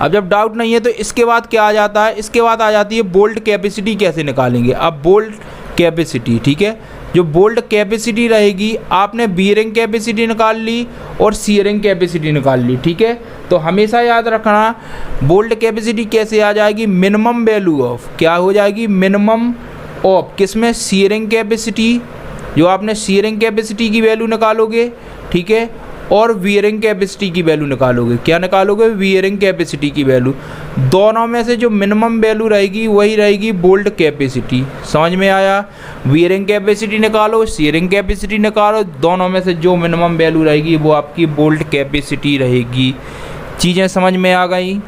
अब जब डाउट नहीं है तो इसके बाद क्या आ जाता है? इसके बाद आ जाती है बोल्ट कैपेसिटी कैसे निकालेंगे। अब बोल्ट कैपेसिटी, ठीक है, जो बोल्ट कैपेसिटी रहेगी, आपने बीयरिंग कैपेसिटी निकाल ली और सीयरिंग कैपेसिटी निकाल ली, ठीक है। तो हमेशा याद रखना बोल्ट कैपेसिटी कैसे आ जाएगी? मिनिमम वैल्यू ऑफ, क्या हो जाएगी? मिनिमम ऑफ किसमें? Shearing capacity. जो आपने सीयरिंग कैपेसिटी की वैल्यू निकालोगे, ठीक है, और वियरिंग कैपेसिटी की वैल्यू निकालोगे। क्या निकालोगे? वियरिंग कैपेसिटी की वैल्यू। दोनों में से जो मिनिमम वैल्यू रहेगी वही रहेगी बोल्ट कैपेसिटी। समझ में आया? वियरिंग कैपेसिटी निकालो, सीयरिंग कैपेसिटी निकालो, दोनों में से जो मिनिमम वैल्यू रहेगी वो आपकी बोल्ट कैपेसिटी रहेगी। चीज़ें समझ में आ गई?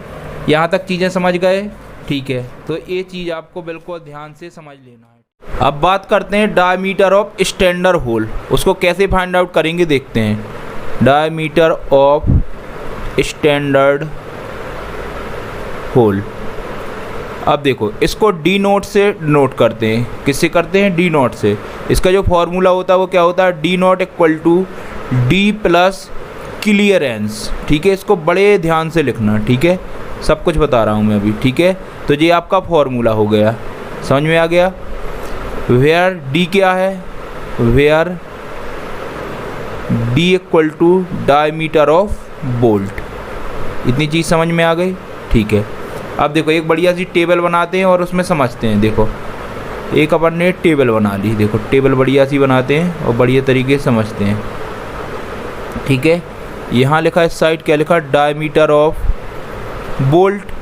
यहाँ तक चीज़ें समझ गए? ठीक है, तो ये चीज़ आपको बिल्कुल ध्यान से समझ लेना है। अब बात करते हैं डायमीटर ऑफ स्टैंडर्ड होल, उसको कैसे फाइंड आउट करेंगे देखते हैं। डायमीटर ऑफ स्टैंडर्ड होल, अब देखो इसको डी नोट से नोट करते हैं। किससे करते हैं? डी नोट से। इसका जो फॉर्मूला होता है वो क्या होता है? D naught equal to D plus clearance. ठीक है, इसको बड़े ध्यान से लिखना। ठीक है, सब कुछ बता रहा हूँ मैं अभी। ठीक है, तो ये आपका फॉर्मूला हो गया, समझ में आ गया। वेयर डी क्या है? Where D equal to diameter of bolt. इतनी चीज़ समझ में आ गई? ठीक है, अब देखो एक बढ़िया सी टेबल बनाते हैं और उसमें समझते हैं। देखो एक अपन ने टेबल बना ली, देखो टेबल बढ़िया सी बनाते हैं और बढ़िया तरीके से समझते हैं। ठीक है, यहाँ लिखा है इस साइड क्या लिखा? Diameter of bolt.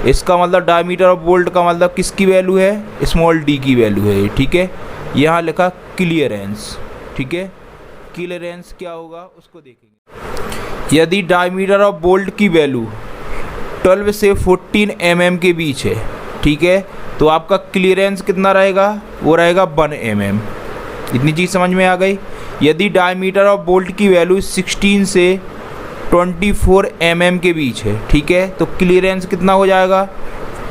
इसका मतलब डायमीटर ऑफ बोल्ट का मतलब किसकी वैल्यू है? स्मॉल डी की वैल्यू है। ठीक है, यहाँ लिखा क्लियरेंस। ठीक है, क्लियरेंस क्या होगा उसको देखेंगे। यदि डायमीटर ऑफ बोल्ट की वैल्यू 12 से 14 mm के बीच है, ठीक है, तो आपका क्लियरेंस कितना रहेगा? वो रहेगा 1 mm। इतनी चीज़ समझ में आ गई। यदि डायमीटर ऑफ बोल्ट की वैल्यू 16 से 24 mm के बीच है, ठीक है, तो क्लियरेंस कितना हो जाएगा?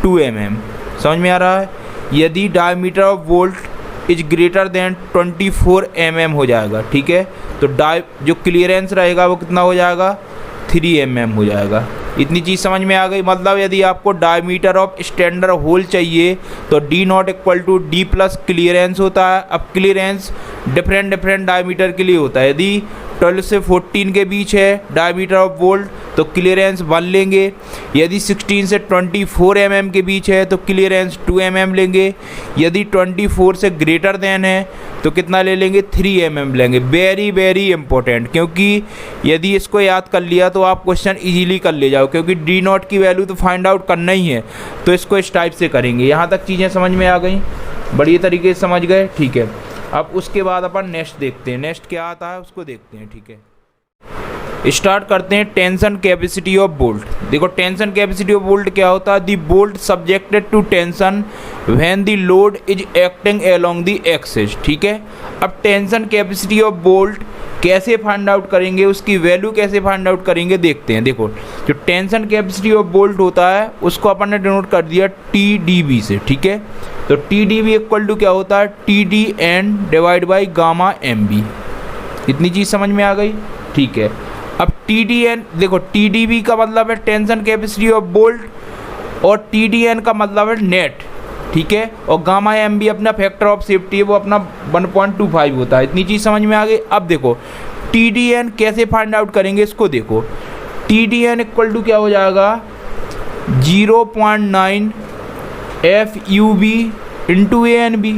2 mm। समझ में आ रहा है? यदि diameter of bolt is greater then 24 mm हो जाएगा, ठीक है, तो जो क्लियरेंस रहेगा वो कितना हो जाएगा? 3 mm हो जाएगा। इतनी चीज़ समझ में आ गई। मतलब यदि आपको डायमीटर ऑफ स्टैंडर्ड होल चाहिए तो D naught equal to D plus clearance होता है। अब क्लियरेंस डिफरेंट डायमीटर के लिए होता है। यदि 12 से 14 के बीच है डायमीटर ऑफ बोल्ट तो क्लियरेंस 1 लेंगे। यदि 16 से 24 mm के बीच है तो क्लियरेंस 2 mm लेंगे। यदि 24 से ग्रेटर देन है तो कितना ले लेंगे? 3 mm लेंगे। वेरी इंपॉर्टेंट, क्योंकि यदि इसको याद कर लिया तो आप क्वेश्चन इजीली कर ले जाओ, क्योंकि डी नॉट की वैल्यू तो फाइंड आउट करना ही है, तो इसको इस टाइप से करेंगे। यहाँ तक चीज़ें समझ में आ गई? बढ़िया तरीके से समझ गए? ठीक है, अब उसके बाद अपन नेक्स्ट देखते हैं। नेक्स्ट क्या आता है उसको देखते हैं। ठीक है, स्टार्ट करते हैं टेंशन कैपेसिटी ऑफ बोल्ट। देखो टेंशन कैपेसिटी ऑफ बोल्ट क्या होता है? The bolt subjected to tension when the load is acting along the axis. ठीक है, अब टेंशन कैपेसिटी ऑफ बोल्ट कैसे फाइंड आउट करेंगे, उसकी वैल्यू कैसे फाइंड आउट करेंगे देखते हैं। देखो जो टेंशन कैपेसिटी ऑफ बोल्ट होता है उसको अपन ने डिनोट कर दिया TDB से। ठीक है, तो TDB इक्वल टू क्या होता है? TDN divide by gamma MB। इतनी चीज़ समझ में आ गई? ठीक है, अब TDN देखो TDB का मतलब है टेंशन कैपेसिटी ऑफ बोल्ट और TDN का मतलब है नेट। ठीक है, और गामा MB अपना फैक्टर ऑफ सेफ्टी है, वो अपना 1.25 होता है। इतनी चीज़ समझ में आ गई? अब देखो TDN कैसे फाइंड आउट करेंगे इसको देखो। TDN इक्वल टू क्या हो जाएगा? 0.9 FUB इंटू ANB।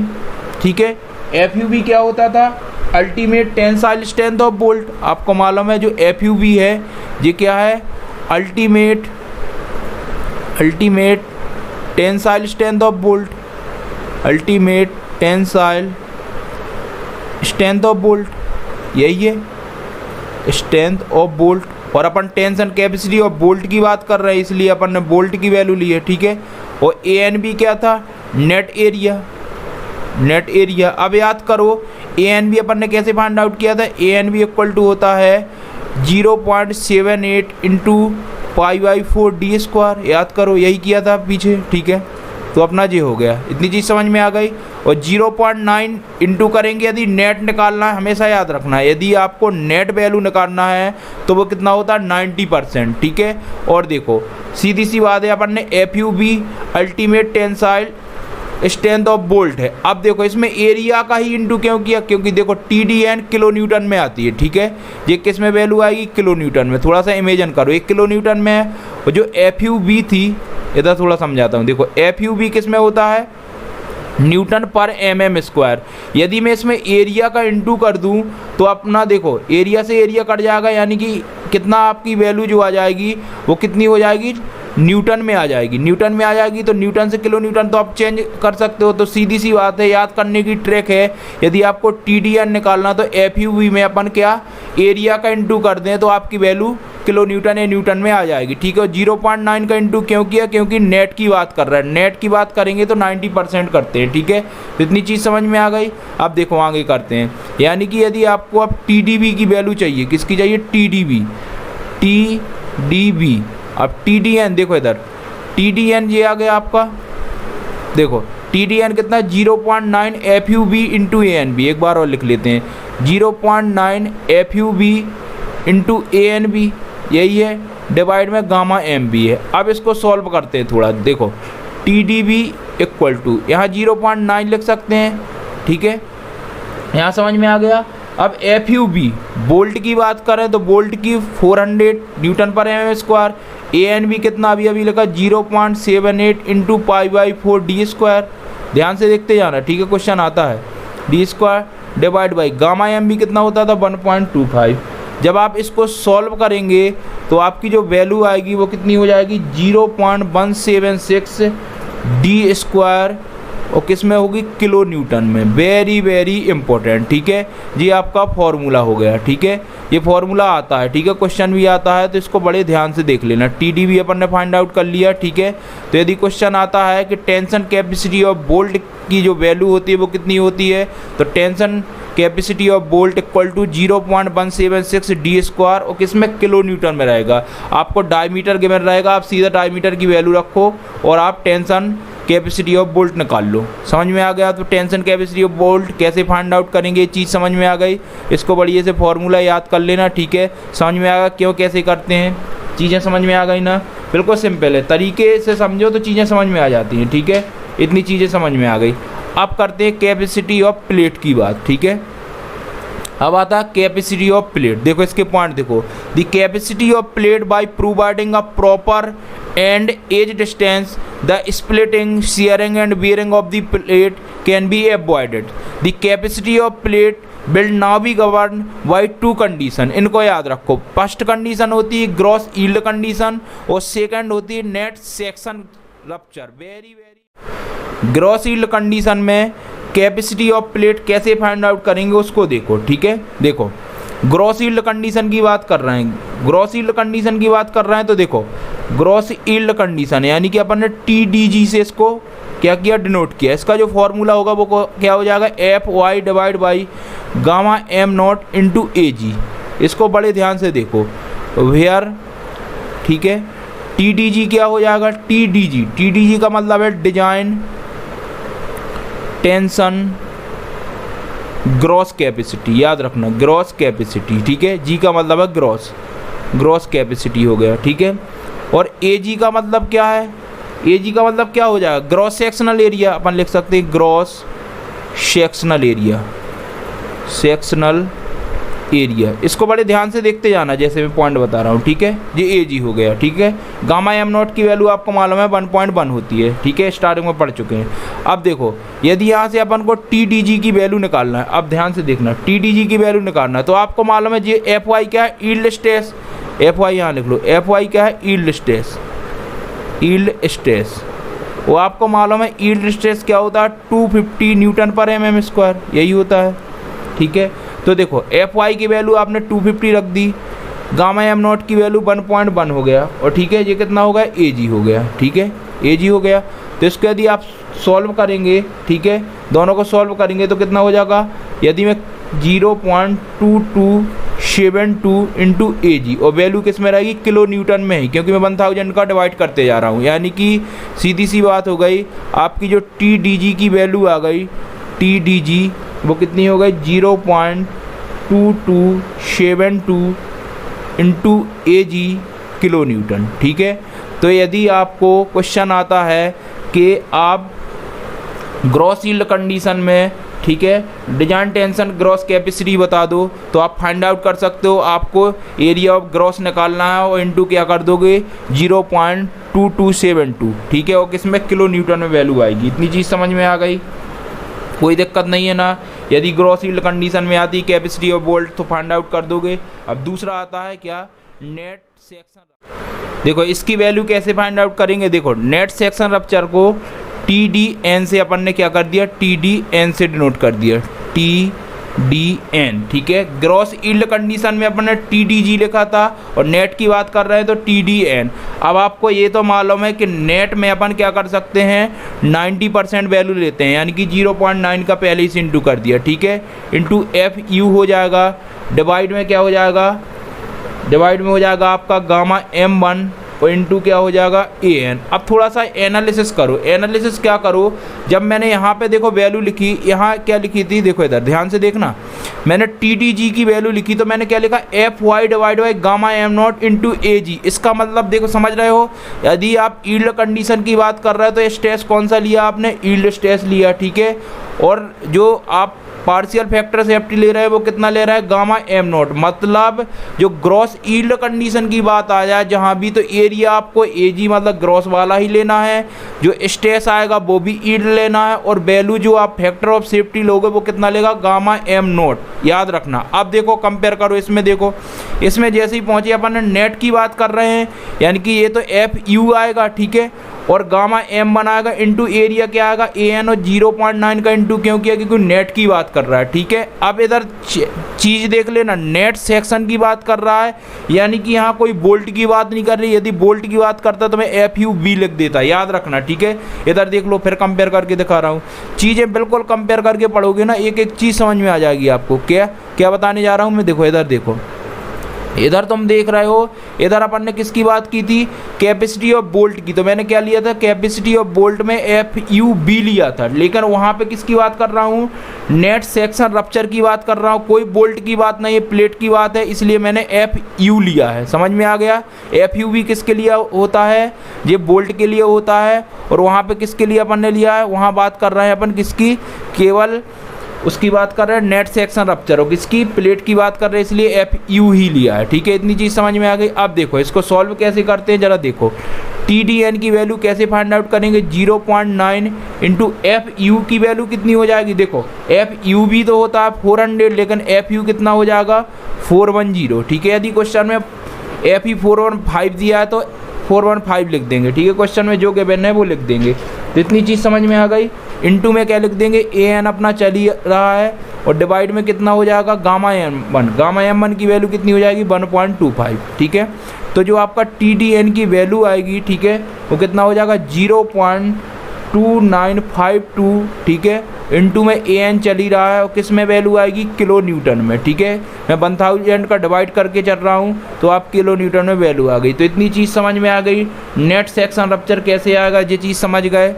ठीक है, FUB क्या होता था? Ultimate tensile strength of bolt. आपको मालूम है जो FUB है ये क्या है? Ultimate tensile strength of bolt. Ultimate tensile strength of bolt, यही है स्ट्रेंथ ऑफ बोल्ट। और अपन टेंशन कैपेसिटी ऑफ बोल्ट की बात कर रहे हैं, इसलिए अपन ने बोल्ट की वैल्यू ली है। ठीक है, और ANB क्या था? Net area. अब याद करो ANB अपन ने कैसे फाइंड आउट किया था? ANB इक्वल टू होता है 0.78 इंटू π/4 d स्क्वायर। याद करो यही किया था पीछे। ठीक है, तो अपना ये हो गया। इतनी चीज़ समझ में आ गई। और 0.9 इंटू करेंगे यदि नेट निकालना है, हमेशा याद रखना है यदि आपको नेट वैल्यू निकालना है तो वो कितना होता है? 90%। ठीक है, और देखो सीधी सी बात है, अपन ने FUB ultimate tensile strength of bolt है। अब देखो इसमें एरिया का ही इंटू क्यों किया? क्योंकि देखो TDN किलो न्यूटन में आती है। ठीक है, ये किस में वैल्यू आएगी? किलो न्यूटन में। थोड़ा सा इमेजिन करो, 1 किलो न्यूटन में है। और जो FUB थी, इधर थोड़ा समझाता हूँ। देखो FUB किस में होता है? न्यूटन पर mm स्क्वायर। यदि मैं इसमें एरिया का इंटू कर दूं तो अपना देखो एरिया से एरिया कट जाएगा, यानी कि कितना आपकी वैल्यू जो आ जाएगी वो कितनी हो जाएगी? न्यूटन में आ जाएगी। न्यूटन में आ जाएगी तो न्यूटन से किलो न्यूटन तो आप चेंज कर सकते हो। तो सीधी सी बात है, याद करने की ट्रिक है, यदि आपको TDN निकालना तो FUV में अपन क्या एरिया का इंटू कर दें तो आपकी वैल्यू किलो न्यूटन या न्यूटन में आ जाएगी। ठीक है, 0.9 का इंटू क्यों किया? क्योंकि नेट की बात कर रहा है। नेट की बात करेंगे तो 90% करते हैं। ठीक है, तो इतनी चीज़ समझ में आ गई। अब देखो आगे करते हैं, यानी कि यदि आपको अब TDB की वैल्यू चाहिए, किसकी चाहिए? TDB। अब TDN देखो इधर, TDN ये आ गया आपका, देखो TDN कितना? 0.9 FUV इंटू ANB। एक बार और लिख लेते हैं, 0.9 FUV इंटू ANB, यही है, डिवाइड में गामा MB है। अब इसको सॉल्व करते हैं थोड़ा। देखो TDB इक्वल टू यहाँ 0.9 लिख सकते हैं। ठीक है, यहाँ समझ में आ गया। अब FUV बोल्ट की बात करें तो बोल्ट की 400 न्यूटन पर mm²। ANB कितना अभी लिखा? 0.78 इंटू π/4 d²। ध्यान से देखते जाना, ठीक है, क्वेश्चन आता है। d² divide by gamma MB कितना होता था? 1.25। जब आप इसको सॉल्व करेंगे तो आपकी जो वैल्यू आएगी वो कितनी हो जाएगी? 0.176 d², और किस में होगी? किलो न्यूटन में। Very very important. ठीक है, ये आपका फॉर्मूला हो गया। ठीक है, ये फॉर्मूला आता है। ठीक है, क्वेश्चन भी आता है, तो इसको बड़े ध्यान से देख लेना। TDB अपन ने फाइंड आउट कर लिया। ठीक है, तो यदि क्वेश्चन आता है कि टेंशन कैपेसिटी ऑफ बोल्ट की जो वैल्यू होती है वो कितनी होती है, तो tension capacity of bolt equal to 0.176 d², और किसमें? किलो न्यूटन में रहेगा। आपको डायमीटर गिवन रहेगा, आप सीधा डायमीटर की वैल्यू रखो और आप टेंशन कैपेसिटी ऑफ बोल्ट निकाल लो। समझ में आ गया? तो टेंशन कैपेसिटी ऑफ बोल्ट कैसे फाइंड आउट करेंगे, ये चीज़ समझ में आ गई। इसको बढ़िया से फॉर्मूला याद कर लेना। ठीक है, समझ में आ गया क्यों कैसे करते हैं, चीज़ें समझ में आ गई ना? बिल्कुल सिंपल है, तरीके से समझो तो चीज़ें समझ में आ जाती हैं। ठीक है, इतनी चीज़ें समझ में आ गई। अब करते हैं कैपेसिटी ऑफ प्लेट की बात। ठीक है, अब आता है कैपेसिटी ऑफ प्लेट। देखो इसके पॉइंट देखो, the capacity of plate by providing a proper end edge distance the splitting shearing and bearing of the plate can be avoided. The capacity of plate will now be govern by two condition. इनको याद रखो। First condition होती है gross yield condition, और second होती है net section rupture. Very very gross yield condition में capacity of plate कैसे फाइंड आउट करेंगे उसको देखो। ठीक है, देखो ग्रॉस यील्ड कंडीशन की बात कर रहे हैं। ग्रॉस यील्ड कंडीशन की बात कर रहे हैं तो देखो ग्रॉस यील्ड कंडीशन यानी कि अपन ने TDG से इसको क्या किया? डिनोट किया। इसका जो फॉर्मूला होगा वो क्या हो जाएगा? FY divide by gamma M0 into AG। इसको बड़े ध्यान से देखो वेयर। ठीक है, TDG क्या हो जाएगा? TDG का मतलब है डिजाइन टेंशन ग्रॉस कैपेसिटी। याद रखना, ग्रॉस कैपेसिटी। ठीक है, G का मतलब है ग्रॉस कैपेसिटी हो गया। ठीक है, और AG का मतलब क्या है? AG का मतलब क्या हो जाएगा? Gross sectional area. अपन लिख सकते हैं ग्रॉस सेक्शनल एरिया। इसको बड़े ध्यान से देखते जाना जैसे मैं पॉइंट बता रहा हूँ। ठीक है, ये AG हो गया। ठीक है, गामा M0 की वैल्यू आपको मालूम है 1.1 होती है। ठीक है, स्टार्टिंग में पढ़ चुके हैं। अब देखो यदि यहाँ से अपन को TDG की वैल्यू निकालना है, अब ध्यान से देखना, TDG की वैल्यू निकालना है तो आपको मालूम है ये FY क्या है? Yield stress. FY यहाँ लिख लो, FY क्या है? Yield stress. वो आपको मालूम है यील्ड स्ट्रेस क्या होता है? 250 न्यूटन पर mm², यही होता है। ठीक है, तो देखो FY की वैल्यू आपने 250 रख दी, गामा M0 की वैल्यू 1.1 हो गया, और ठीक है ये कितना हो गया? AG हो गया। ठीक है, AG हो गया। तो इसको यदि आप सॉल्व करेंगे, ठीक है, दोनों को सॉल्व करेंगे तो कितना हो जाएगा? यदि मैं 0.2272 इंटू AG, और वैल्यू किस में रहेगी? किलो न्यूटन में ही, क्योंकि मैं 1000 का डिवाइड करते जा रहा हूँ। यानी कि सीधी सी बात हो गई, आपकी जो TDG की वैल्यू आ गई, TDG वो कितनी हो गई? 0.2272 इंटू AG किलो न्यूटन। ठीक है, तो यदि आपको क्वेश्चन आता है कि आप ग्रॉस यील्ड कंडीशन में, ठीक है, डिजाइन टेंशन ग्रॉस कैपेसिटी बता दो तो आप फाइंड आउट कर सकते हो। आपको एरिया ऑफ ग्रॉस निकालना है और इंटू क्या कर दोगे? 0.2272। ठीक है, और किसमें? किलो न्यूटन में वैल्यू आएगी। इतनी चीज़ समझ में आ गई, कोई दिक्कत नहीं है ना? यदि ग्रॉस यील्ड कंडीशन में आती कैपेसिटी ऑफ बोल्ट तो फाइंड आउट कर दोगे। अब दूसरा आता है क्या? Net section. देखो इसकी वैल्यू कैसे फाइंड आउट करेंगे, देखो नेट सेक्शन रप्चर को TDN से अपन ने क्या कर दिया, TDN से डिनोट कर दिया, TDN, ठीक है। ग्रॉस यील्ड कंडीशन में अपन ने TDG लिखा था और नेट की बात कर रहे हैं तो TDN। अब आपको ये तो मालूम है कि नेट में अपन क्या कर सकते हैं, 90% वैल्यू लेते हैं, यानी कि 0.9 का पहले ही इंटू कर दिया, ठीक है, इंटू FU हो जाएगा, डिवाइड में क्या हो जाएगा, डिवाइड में हो जाएगा आपका गामा M1 और इंटू क्या हो जाएगा AN। अब थोड़ा सा एनालिसिस करो, एनालिसिस क्या करो, जब मैंने यहाँ पे देखो वैल्यू लिखी, यहाँ क्या लिखी थी, देखो इधर ध्यान से देखना, मैंने TDG की वैल्यू लिखी तो मैंने क्या लिखा, FY divide by gamma M0 into AG। इसका मतलब देखो समझ रहे हो, यदि आप यील्ड कंडीशन की बात कर रहे हो तो स्ट्रेस कौन सा लिया आपने, यील्ड स्ट्रेस लिया, ठीक है। और जो आप पार्शियल फैक्टर सेफ्टी ले रहे हैं वो कितना ले रहा है, गामा M0। मतलब जो ग्रॉस यील्ड कंडीशन की बात आ जाए जहाँ भी, तो एरिया आपको AG मतलब ग्रॉस वाला ही लेना है, जो स्ट्रेस आएगा वो भी यील्ड लेना है, और वैल्यू जो आप फैक्टर ऑफ सेफ्टी लोगे वो कितना लेगा, गामा M0, याद रखना। अब देखो कंपेयर करो, इसमें देखो, इसमें जैसे ही पहुँचे अपन ने नेट की बात कर रहे हैं, यानी कि ये तो FU आएगा, ठीक है, और गामा M1 आएगा, इंटू एरिया क्या आएगा AN, और 0.9 का इंटू क्यों किया, क्योंकि नेट की बात कर रहा है, ठीक है। अब इधर चीज़ देख लेना, नेट सेक्शन की बात कर रहा है, यानी कि यहाँ कोई बोल्ट की बात नहीं कर रही, यदि बोल्ट की बात करता तो मैं FUB लिख देता, याद रखना, ठीक है। इधर देख लो, फिर कंपेयर करके दिखा रहा हूँ, चीज़ें बिल्कुल कंपेयर करके पढ़ोगे ना, एक एक चीज़ समझ में आ जाएगी आपको। क्या क्या बताने जा रहा हूँ मैं, देखो इधर देखो, इधर तुम देख रहे हो, इधर अपन ने किसकी बात की थी, कैपेसिटी ऑफ बोल्ट की, तो मैंने क्या लिया था, कैपेसिटी ऑफ बोल्ट में FUB लिया था, लेकिन वहाँ पे किसकी बात कर रहा हूँ, नेट सेक्शन रप्चर की बात कर रहा हूँ, कोई बोल्ट की बात नहीं है, प्लेट की बात है, इसलिए मैंने FU लिया है, समझ में आ गया। FUB किसके लिए होता है, ये बोल्ट के लिए होता है, और वहाँ पे किसके लिए अपन ने लिया है, वहाँ बात कर रहे हैं अपन किसकी, केवल उसकी बात कर रहे हैं नेट सेक्शन रप्चर, और किसकी, प्लेट की बात कर रहे हैं, इसलिए FU ही लिया है, ठीक है। इतनी चीज़ समझ में आ गई। अब देखो इसको सॉल्व कैसे करते हैं, जरा देखो, TDN की वैल्यू कैसे फाइंड आउट करेंगे, 0.9 इंटू FU की वैल्यू कितनी हो जाएगी, देखो FU भी तो होता है 400, लेकिन FU कितना हो जाएगा 410, ठीक है। यदि क्वेश्चन में FU 415 दिया है तो 415 लिख देंगे, ठीक है, क्वेश्चन में जो गिवन है वो लिख देंगे। तो इतनी चीज़ समझ में आ गई। इंटू में क्या लिख देंगे, AN अपना चल ही रहा है, और डिवाइड में कितना हो जाएगा, गामा M1, गामा M1 की वैल्यू कितनी हो जाएगी 1.25, ठीक है। तो जो आपका TDN की वैल्यू आएगी, ठीक है, वो कितना हो जाएगा 0.2952, ठीक है, इंटू में AN चल ही रहा है, और किस में वैल्यू आएगी, किलो न्यूटन में, ठीक है। मैं 1000 का डिवाइड करके चल रहा हूँ, तो आप किलो न्यूटन में वैल्यू आ गई। तो इतनी चीज़ समझ में आ गई। नेट सेक्शन रप्चर कैसे आएगा, ये चीज़ समझ गए,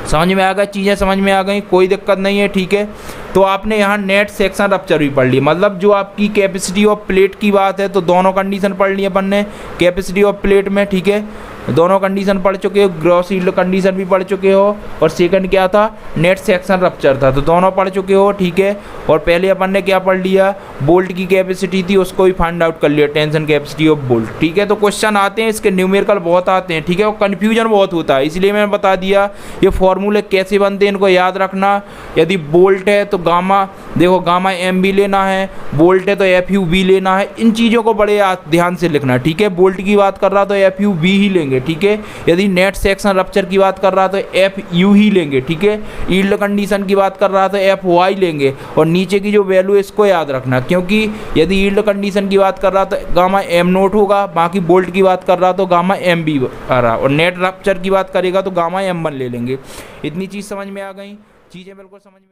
समझ में आ गया, चीज़ें समझ में आ गई, कोई दिक्कत नहीं है, ठीक है। तो आपने यहाँ नेट सेक्शन रप्चर भी पढ़ ली, मतलब जो आपकी कैपेसिटी ऑफ प्लेट की बात है, तो दोनों कंडीशन पढ़ ली अपन ने कैपेसिटी ऑफ प्लेट में, ठीक है, दोनों कंडीशन पढ़ चुके हो, ग्रॉस यील्ड कंडीशन भी पढ़ चुके हो, और सेकंड क्या था, नेट सेक्शन रप्चर था, तो दोनों पढ़ चुके हो, ठीक है। और पहले अपन ने क्या पढ़ लिया, बोल्ट की कैपेसिटी थी, उसको भी फाइंड आउट कर लिया, टेंशन कैपेसिटी ऑफ बोल्ट, ठीक है। तो क्वेश्चन आते हैं इसके न्यूमेरिकल बहुत आते हैं, ठीक है, और कन्फ्यूजन बहुत होता है, इसलिए मैंने बता दिया ये फॉर्मूले कैसे बनते हैं, इनको याद रखना। यदि बोल्ट है तो गामा, देखो गामा M भी लेना है, बोल्ट है तो FUB लेना है, इन चीज़ों को बड़े ध्यान से लिखना, ठीक है। बोल्ट की बात कर रहा तो FUB ही लेंगे, ठीक है। यदि नेट सेक्शन रप्चर की बात कर रहा तो FU ही लेंगे, ठीक है। यील्ड कंडीशन की बात कर रहा तो FY लेंगे, और नीचे की जो वैल्यू है इसको याद रखना, क्योंकि यदि यील्ड कंडीशन की बात कर रहा तो गामा M0 होगा, बाकी बोल्ट की बात कर रहा तो गामा MB आ रहा, और नेट रप्चर की बात करेगा तो गामा M1 ले लेंगे। इतनी चीज़ समझ में आ गई, चीज़ें बिल्कुल समझ में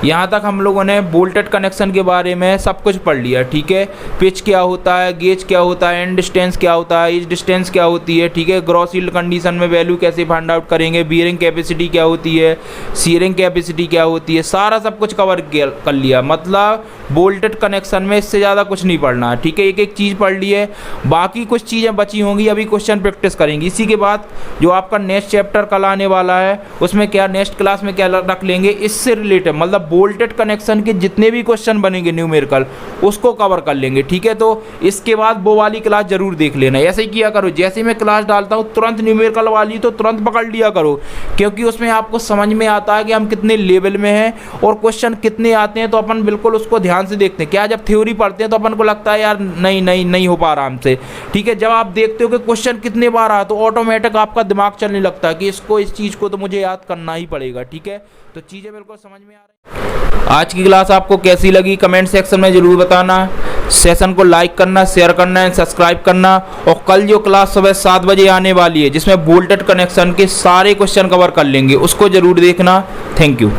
यहाँ तक हम लोगों ने बोल्टेड कनेक्शन के बारे में सब कुछ पढ़ लिया, ठीक है। पिच क्या होता है, गेज क्या होता है, एंड डिस्टेंस क्या होता है, इज डिस्टेंस क्या होती है, ठीक है। ग्रॉस यील्ड कंडीशन में वैल्यू कैसे फाइंड आउट करेंगे, बियरिंग कैपेसिटी क्या होती है, सीयरिंग कैपेसिटी क्या होती है, सारा सब कुछ कवर कर लिया। मतलब बोल्टेड कनेक्शन में इससे ज़्यादा कुछ नहीं पढ़ना है, ठीक है। एक एक चीज़ पढ़ ली है, बाकी कुछ चीज़ें बची होंगी, अभी क्वेश्चन प्रैक्टिस करेंगे। इसी के बाद जो आपका नेक्स्ट चैप्टर कल आने वाला है, उसमें क्या नेक्स्ट क्लास में क्या रख लेंगे इससे रिलेटेड, मतलब बोल्टेड कनेक्शन के जितने भी क्वेश्चन बनेंगे न्यूमेरिकल उसको कवर कर लेंगे, ठीक है। तो इसके बाद वो वाली क्लास जरूर देख लेना। ऐसे ही किया करो, जैसे मैं क्लास डालता हूँ तुरंत न्यूमेरिकल वाली तो तुरंत पकड़ लिया करो, क्योंकि उसमें आपको समझ में आता है कि हम कितने लेवल में हैं और क्वेश्चन कितने आते हैं, तो अपन बिल्कुल उसको ध्यान से देखते हैं। क्या जब थ्योरी पढ़ते हैं तो अपन को लगता है यार नहीं हो पा रहा हमसे, ठीक है। जब आप देखते हो कि क्वेश्चन कितने बार आ तो ऑटोमेटिक आपका दिमाग चलने लगता है कि इसको, इस चीज़ को तो मुझे याद करना ही पड़ेगा, ठीक है। तो चीज़ें बिल्कुल समझ में आ रही हैं। आज की क्लास आपको कैसी लगी कमेंट सेक्शन में ज़रूर बताना। सेशन को लाइक करना, शेयर करना एंड सब्सक्राइब करना। और कल जो क्लास सुबह 7 बजे आने वाली है जिसमें बोल्टेड कनेक्शन के सारे क्वेश्चन कवर कर लेंगे, उसको ज़रूर देखना। Thank you.